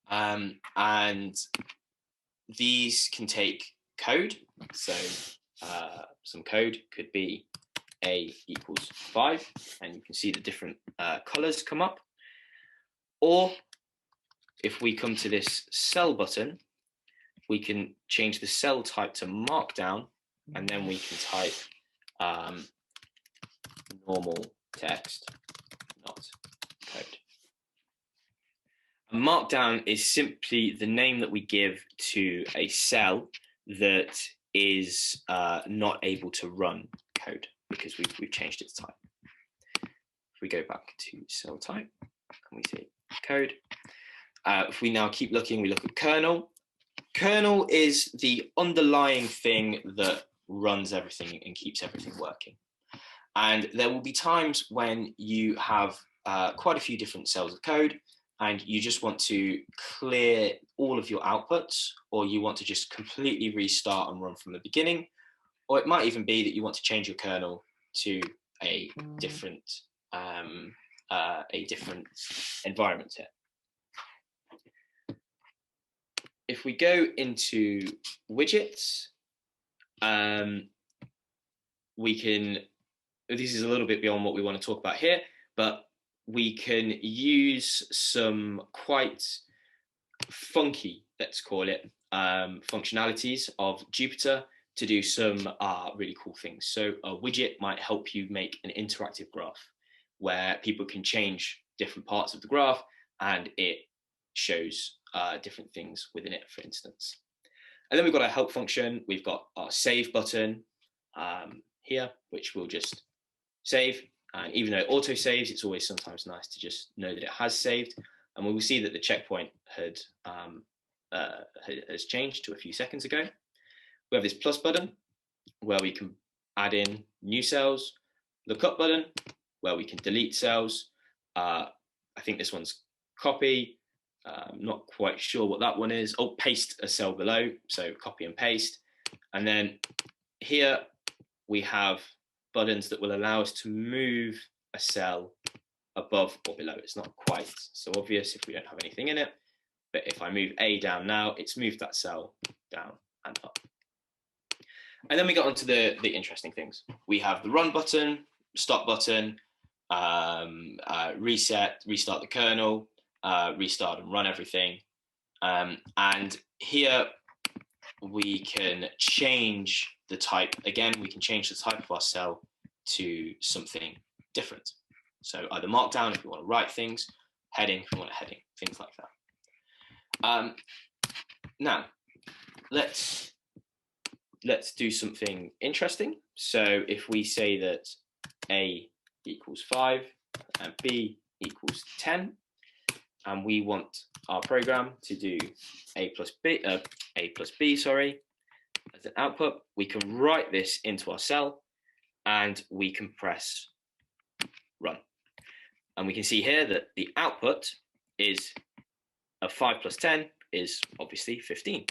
And these can take code. So some code could be A equals 5, and you can see the different colors come up. Or if we come to this cell button, we can change the cell type to markdown, and then we can type normal text, not code. And markdown is simply the name that we give to a cell that is not able to run code because we've changed its type. If we go back to cell type and we see code, if we now keep looking, we look at kernel. Kernel is the underlying thing that runs everything and keeps everything working. And there will be times when you have quite a few different cells of code and you just want to clear all of your outputs, or you want to just completely restart and run from the beginning. Or it might even be that you want to change your kernel to a different environment here. If we go into widgets, we can, this is a little bit beyond what we want to talk about here, but we can use some quite funky, let's call it, functionalities of Jupyter to do some really cool things. So a widget might help you make an interactive graph where people can change different parts of the graph and it shows different things within it, for instance. And then we've got our help function. We've got our save button here, which will just save. And even though it auto saves, it's always sometimes nice to just know that it has saved. And we will see that the checkpoint has changed to a few seconds ago. We have this plus button where we can add in new cells, look up button where we can delete cells. I think this one's copy. Not quite sure what that one is. Oh, paste a cell below. So copy and paste. And then here we have buttons that will allow us to move a cell above or below. It's not quite so obvious if we don't have anything in it, but if I move A down now, it's moved that cell down and up. And then we got onto the interesting things. We have the run button, stop button, reset, restart the kernel, restart and run everything. And here we can change the type. Again, we can change the type of our cell to something different. So either markdown if we want to write things, heading if we want a heading, things like that. Now, let's do something interesting. So if we say that A equals 5 and B equals 10, and we want our program to do A plus B, as an output, we can write this into our cell and we can press run. And we can see here that the output is of 5 plus 10 is obviously 15.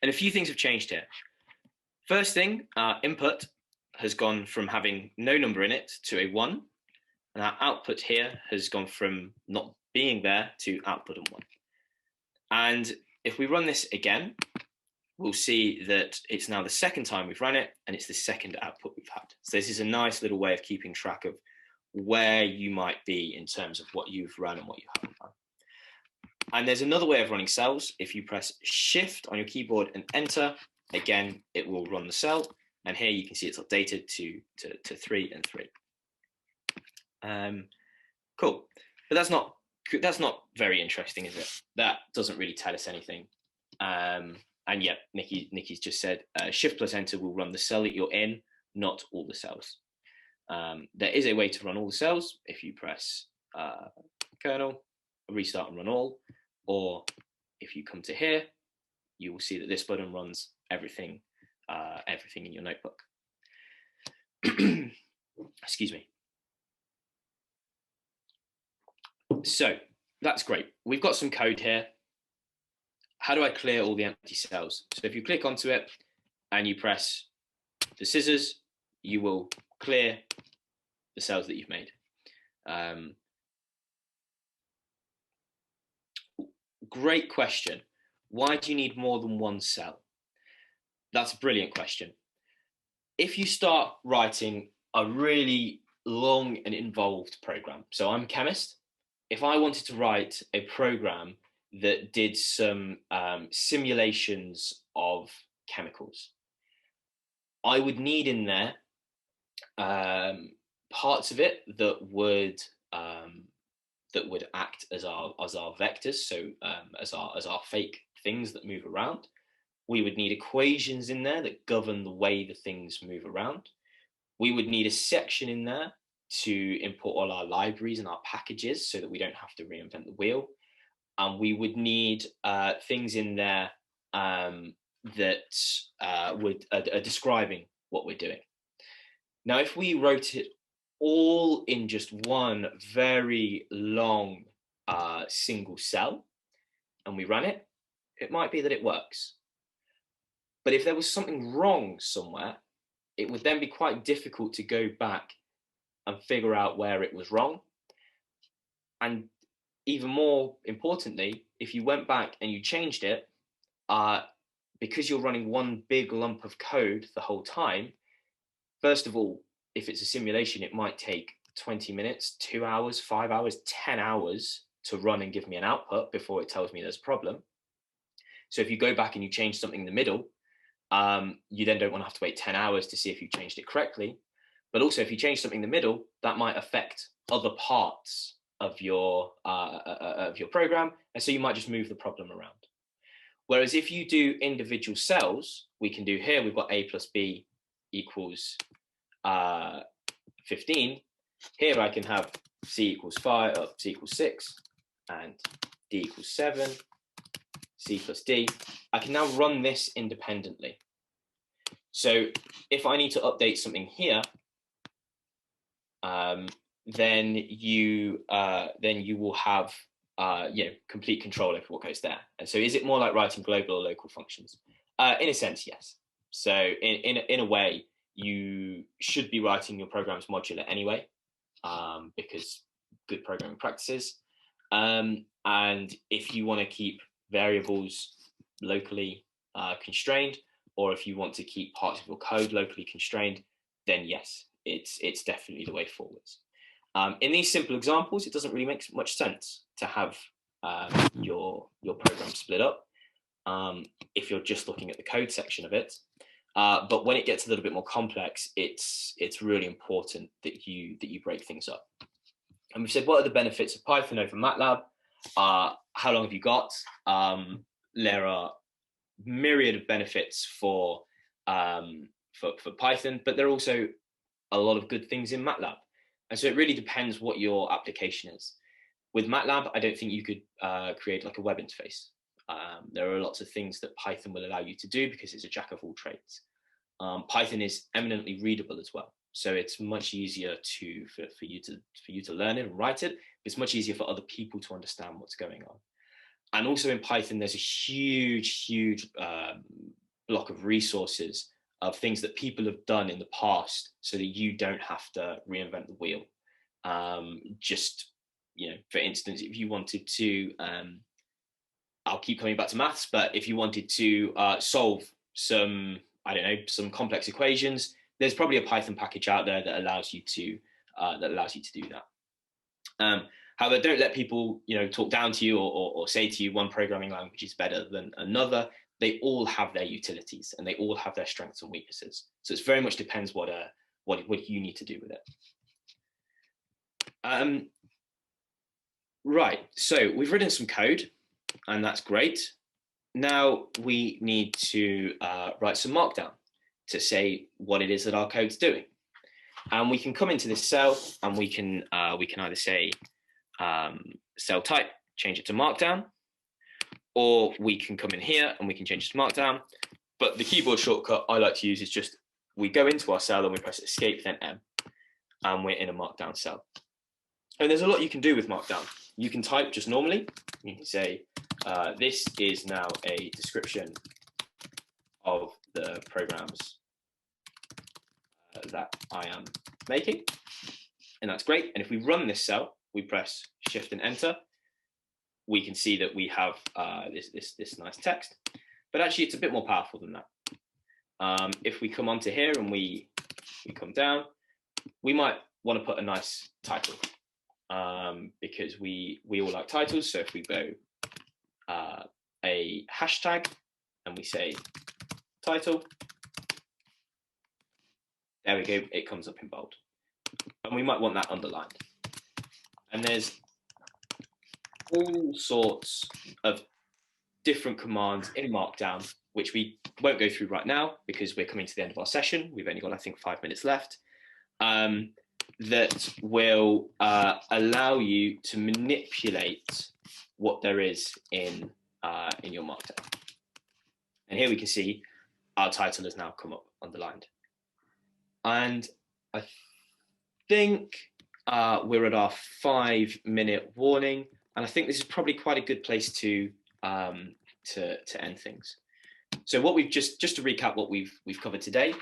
And a few things have changed here. First thing, our input has gone from having no number in it to a 1. And our output here has gone from not being there to output and 1. And if we run this again, we'll see that it's now the second time we've run it, and it's the second output we've had. So this is a nice little way of keeping track of where you might be in terms of what you've run and what you haven't run. And there's another way of running cells. If you press Shift on your keyboard and Enter, again, it will run the cell. And here you can see it's updated to 3 and 3. Cool, but that's not very interesting, is it? That doesn't really tell us anything. And yeah, Nikki's just said Shift plus Enter will run the cell that you're in, not all the cells. There is a way to run all the cells if you press kernel, restart and run all, or if you come to here, you will see that this button runs everything in your notebook. Excuse me. So that's great. We've got some code here. How do I clear all the empty cells? So if you click onto it and you press the scissors, you will clear the cells that you've made. Great question. Why do you need more than one cell? That's a brilliant question. If you start writing a really long and involved program, so I'm a chemist, if I wanted to write a program that did some simulations of chemicals, I would need in there parts of it that would act as our vectors, so as our fake things that move around. We would need equations in there that govern the way the things move around. We would need a section in there to import all our libraries and our packages so that we don't have to reinvent the wheel. And we would need things in there that are describing what we're doing. Now, if we wrote it all in just one very long single cell and we run it, it might be that it works. But if there was something wrong somewhere, it would then be quite difficult to go back and figure out where it was wrong. And even more importantly, if you went back and you changed it, because you're running one big lump of code the whole time, first of all, if it's a simulation, it might take 20 minutes, 2 hours, 5 hours, 10 hours to run and give me an output before it tells me there's a problem. So if you go back and you change something in the middle, you then don't want to have to wait 10 hours to see if you changed it correctly. But also, if you change something in the middle, that might affect other parts of your program, and so you might just move the problem around. Whereas if you do individual cells, we can do here, we've got A plus B equals 15. Here I can have C equals 5, C equals 6, and D equals 7, C plus D. I can now run this independently. So if I need to update something here, then you will have complete control over what goes there. And so is it more like writing global or local functions? In a sense, yes. So in a way, you should be writing your programs modular anyway, because good programming practices. And if you want to keep variables locally constrained, or if you want to keep parts of your code locally constrained, then yes, it's definitely the way forwards. In these simple examples, it doesn't really make much sense to have your program split up if you're just looking at the code section of it. But when it gets a little bit more complex, it's really important that you break things up. And we've said, what are the benefits of Python over MATLAB? How long have you got? There are myriad of benefits for Python, but there are also a lot of good things in MATLAB. And so it really depends what your application is. With MATLAB, I don't think you could create like a web interface. There are lots of things that Python will allow you to do because it's a jack of all trades. Python is eminently readable as well, so it's much easier for you to learn it and write it. It's much easier for other people to understand what's going on. And also in Python, there's a huge block of resources of things that people have done in the past, so that you don't have to reinvent the wheel. Just, for instance, if you wanted to, I'll keep coming back to maths, but if you wanted to solve some complex equations, there's probably a Python package out there that allows you to do that. However, don't let people talk down to you or say to you one programming language is better than another. They all have their utilities and they all have their strengths and weaknesses. So it very much depends what you need to do with it. Right, so we've written some code, and that's great. Now we need to write some markdown to say what it is that our code's doing. And we can come into this cell and we can either say cell type, change it to markdown, or we can come in here and we can change it to markdown. But the keyboard shortcut I like to use is just, we go into our cell and we press escape, then M, and we're in a markdown cell. And there's a lot you can do with markdown. You can type just normally. You can say, this is now a description of the programs that I am making. And that's great. And if we run this cell, we press Shift and Enter, we can see that we have this nice text. But actually, it's a bit more powerful than that. If we come onto here and we come down, we might want to put a nice title, because we all like titles. So if we go a hashtag and we say title, there we go, it comes up in bold. And we might want that underlined. And there's all sorts of different commands in Markdown, which we won't go through right now because we're coming to the end of our session. We've only got, I think, 5 minutes left, that will allow you to manipulate what there is in your Markdown. And here we can see our title has now come up underlined. And I think we're at our 5-minute warning, and I think this is probably quite a good place to end things. So what we've just to recap what we've covered today,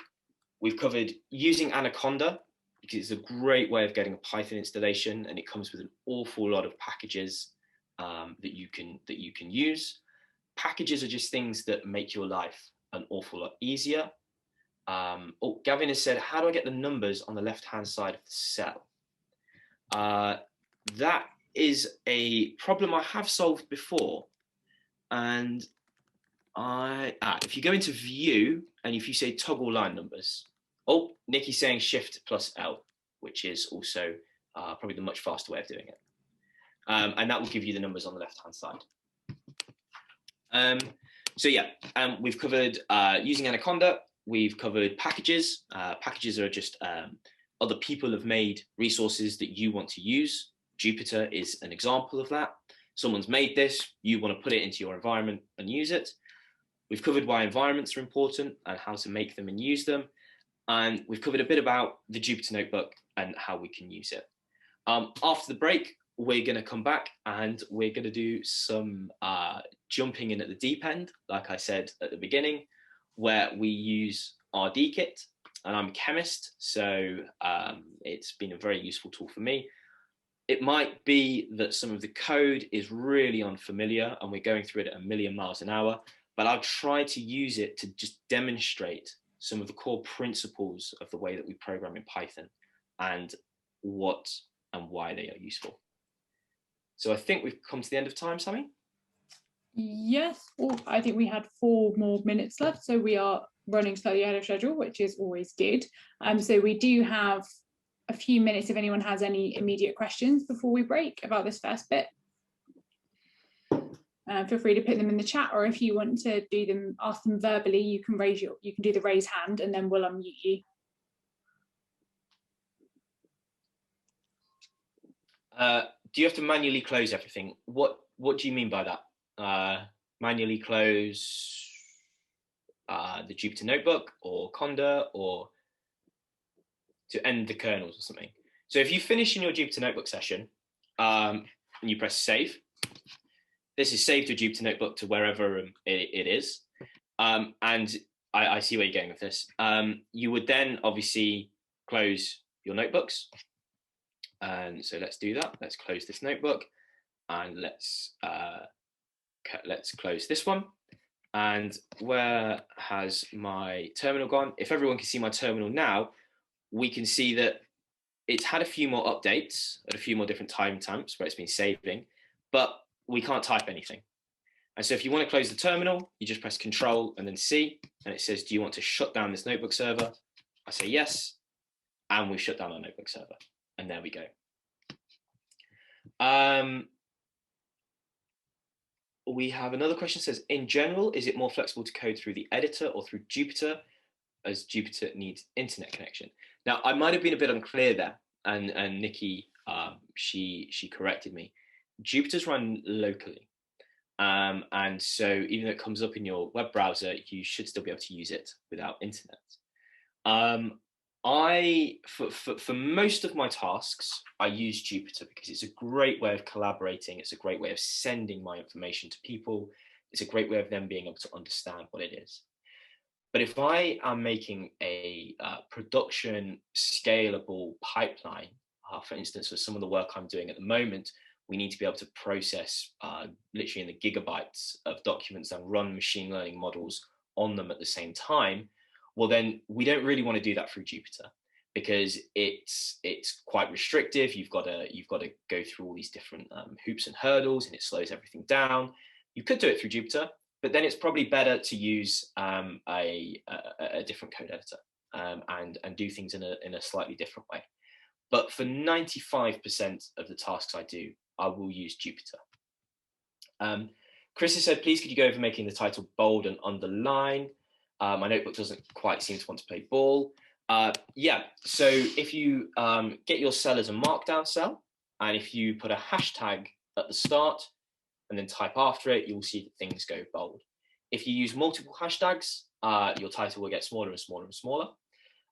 we've covered using Anaconda, because it's a great way of getting a Python installation, and it comes with an awful lot of packages that you can use. Packages are just things that make your life an awful lot easier. Gavin has said, how do I get the numbers on the left-hand side of the cell? That is a problem I have solved before. And if you go into view and if you say toggle line numbers, Nikki's saying Shift plus L, which is also probably the much faster way of doing it. And that will give you the numbers on the left-hand side. We've covered using Anaconda. We've covered packages. Packages are just other people have made resources that you want to use. Jupyter is an example of that. Someone's made this, you want to put it into your environment and use it. We've covered why environments are important and how to make them and use them. And we've covered a bit about the Jupyter Notebook and how we can use it. After the break, we're going to come back and we're going to do some jumping in at the deep end, like I said at the beginning. where we use RDKit, and I'm a chemist, so it's been a very useful tool for me. It might be that some of the code is really unfamiliar and we're going through it at 1,000,000 miles an hour, but I'll try to use it to just demonstrate some of the core principles of the way that we program in Python and what and why they are useful. So I think we've come to the end of time, Sammy. Yes, well, I think we had 4 more minutes left, so we are running slightly ahead of schedule, which is always good. So we do have a few minutes if anyone has any immediate questions before we break about this first bit. Feel free to put them in the chat, or if you want to do them, ask them verbally, you can do the raise hand, and then we'll unmute you. Do you have to manually close everything? What do you mean by that? Manually close the Jupyter Notebook or Conda, or to end the kernels or something? So if you finish in your Jupyter Notebook session and you press save, this is saved to Jupyter Notebook to wherever it is. And I see where you're going with this. You would then obviously close your notebooks. And so let's do that. Let's close this notebook and let's close this one. And where has my terminal gone? If everyone can see my terminal now, we can see that it's had a few more updates at a few more different timestamps where it's been saving, but we can't type anything. And so if you want to close the terminal, you just press Control and then C, and it says, do you want to shut down this notebook server? I say yes, and we shut down our notebook server. And there we go. We have another question, says, in general, is it more flexible to code through the editor or through Jupyter, as Jupyter needs internet connection? Now, I might have been a bit unclear there, and Nikki, she corrected me. Jupyter's run locally. And so even though it comes up in your web browser, you should still be able to use it without internet. For most of my tasks, I use Jupyter because it's a great way of collaborating. It's a great way of sending my information to people. It's a great way of them being able to understand what it is. But if I am making a production scalable pipeline, for instance, for some of the work I'm doing at the moment, we need to be able to process literally in the gigabytes of documents and run machine learning models on them at the same time. Well, then we don't really want to do that through Jupyter because it's quite restrictive. You've got to go through all these different hoops and hurdles, and it slows everything down. You could do it through Jupyter, but then it's probably better to use a different code editor and do things in a slightly different way. But for 95% of the tasks I do, I will use Jupyter. Chris has said, please could you go over making the title bold and underline? My notebook doesn't quite seem to want to play ball. Yeah, so if you get your cell as a markdown cell, and if you put a hashtag at the start and then type after it, you'll see that things go bold. If you use multiple hashtags, your title will get smaller and smaller and smaller.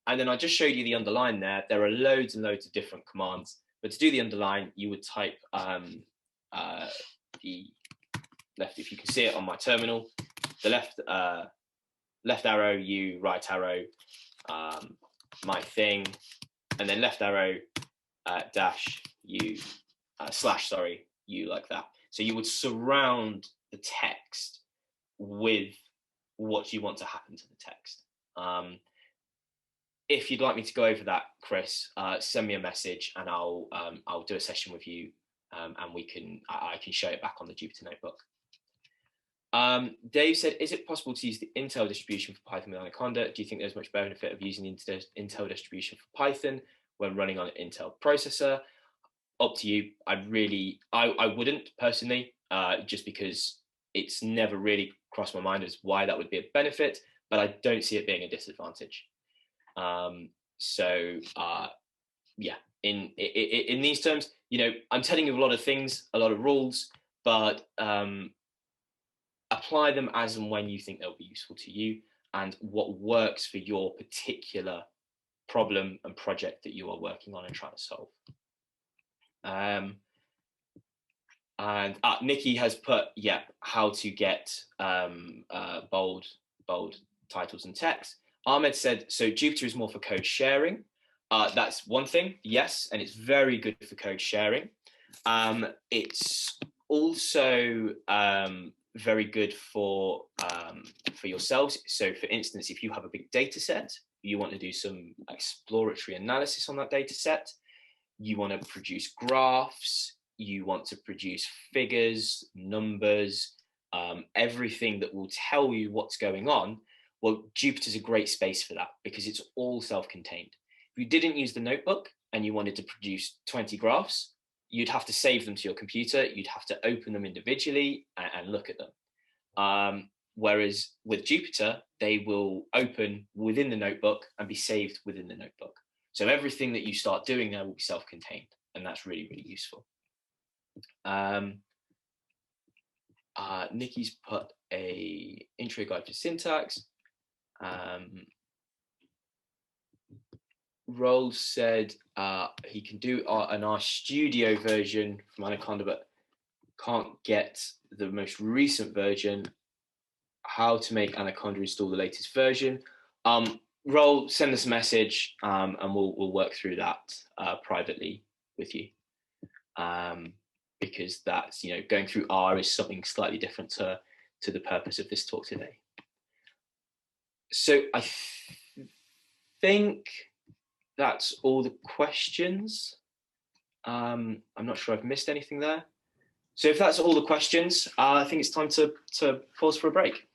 And then I just showed you the underline there. There are loads and loads of different commands. But to do the underline, you would type the left, if you can see it on my terminal, the left arrow, U, right arrow, my thing, and then left arrow, dash, U, slash, sorry, U, like that. So you would surround the text with what you want to happen to the text. If you'd like me to go over that, Chris, send me a message and I'll do a session with you, and I can show it back on the Jupyter Notebook. Dave said, is it possible to use the Intel distribution for Python with Anaconda? Do you think there's much benefit of using the Intel distribution for Python when running on an Intel processor? Up to you. I wouldn't personally, just because it's never really crossed my mind as why that would be a benefit, but I don't see it being a disadvantage. Yeah, in these terms, I'm telling you a lot of things, a lot of rules, but apply them as and when you think they'll be useful to you and what works for your particular problem and project that you are working on and trying to solve. And Nikki has put, yeah, how to get bold titles and text. Ahmed said, so Jupyter is more for code sharing. That's one thing, yes, and it's very good for code sharing. It's also very good for yourselves. So for instance, if you have a big data set, you want to do some exploratory analysis on that data set, you want to produce graphs, you want to produce figures, numbers, everything that will tell you what's going on. Well, Jupyter's a great space for that because it's all self-contained. If you didn't use the notebook and you wanted to produce 20 graphs, you'd have to save them to your computer, you'd have to open them individually and look at them. Whereas with Jupyter, they will open within the notebook and be saved within the notebook. So everything that you start doing there will be self-contained, and that's really, really useful. Nikki's put a intro guide to syntax. Rolls said he can do an RStudio version from Anaconda, but can't get the most recent version. How to make Anaconda install the latest version? Roll, send us a message, and we'll work through that privately with you, because that's, you know, going through R is something slightly different to the purpose of this talk today. So I think that's all the questions. I'm not sure I've missed anything there. So if that's all the questions, I think it's time to pause for a break.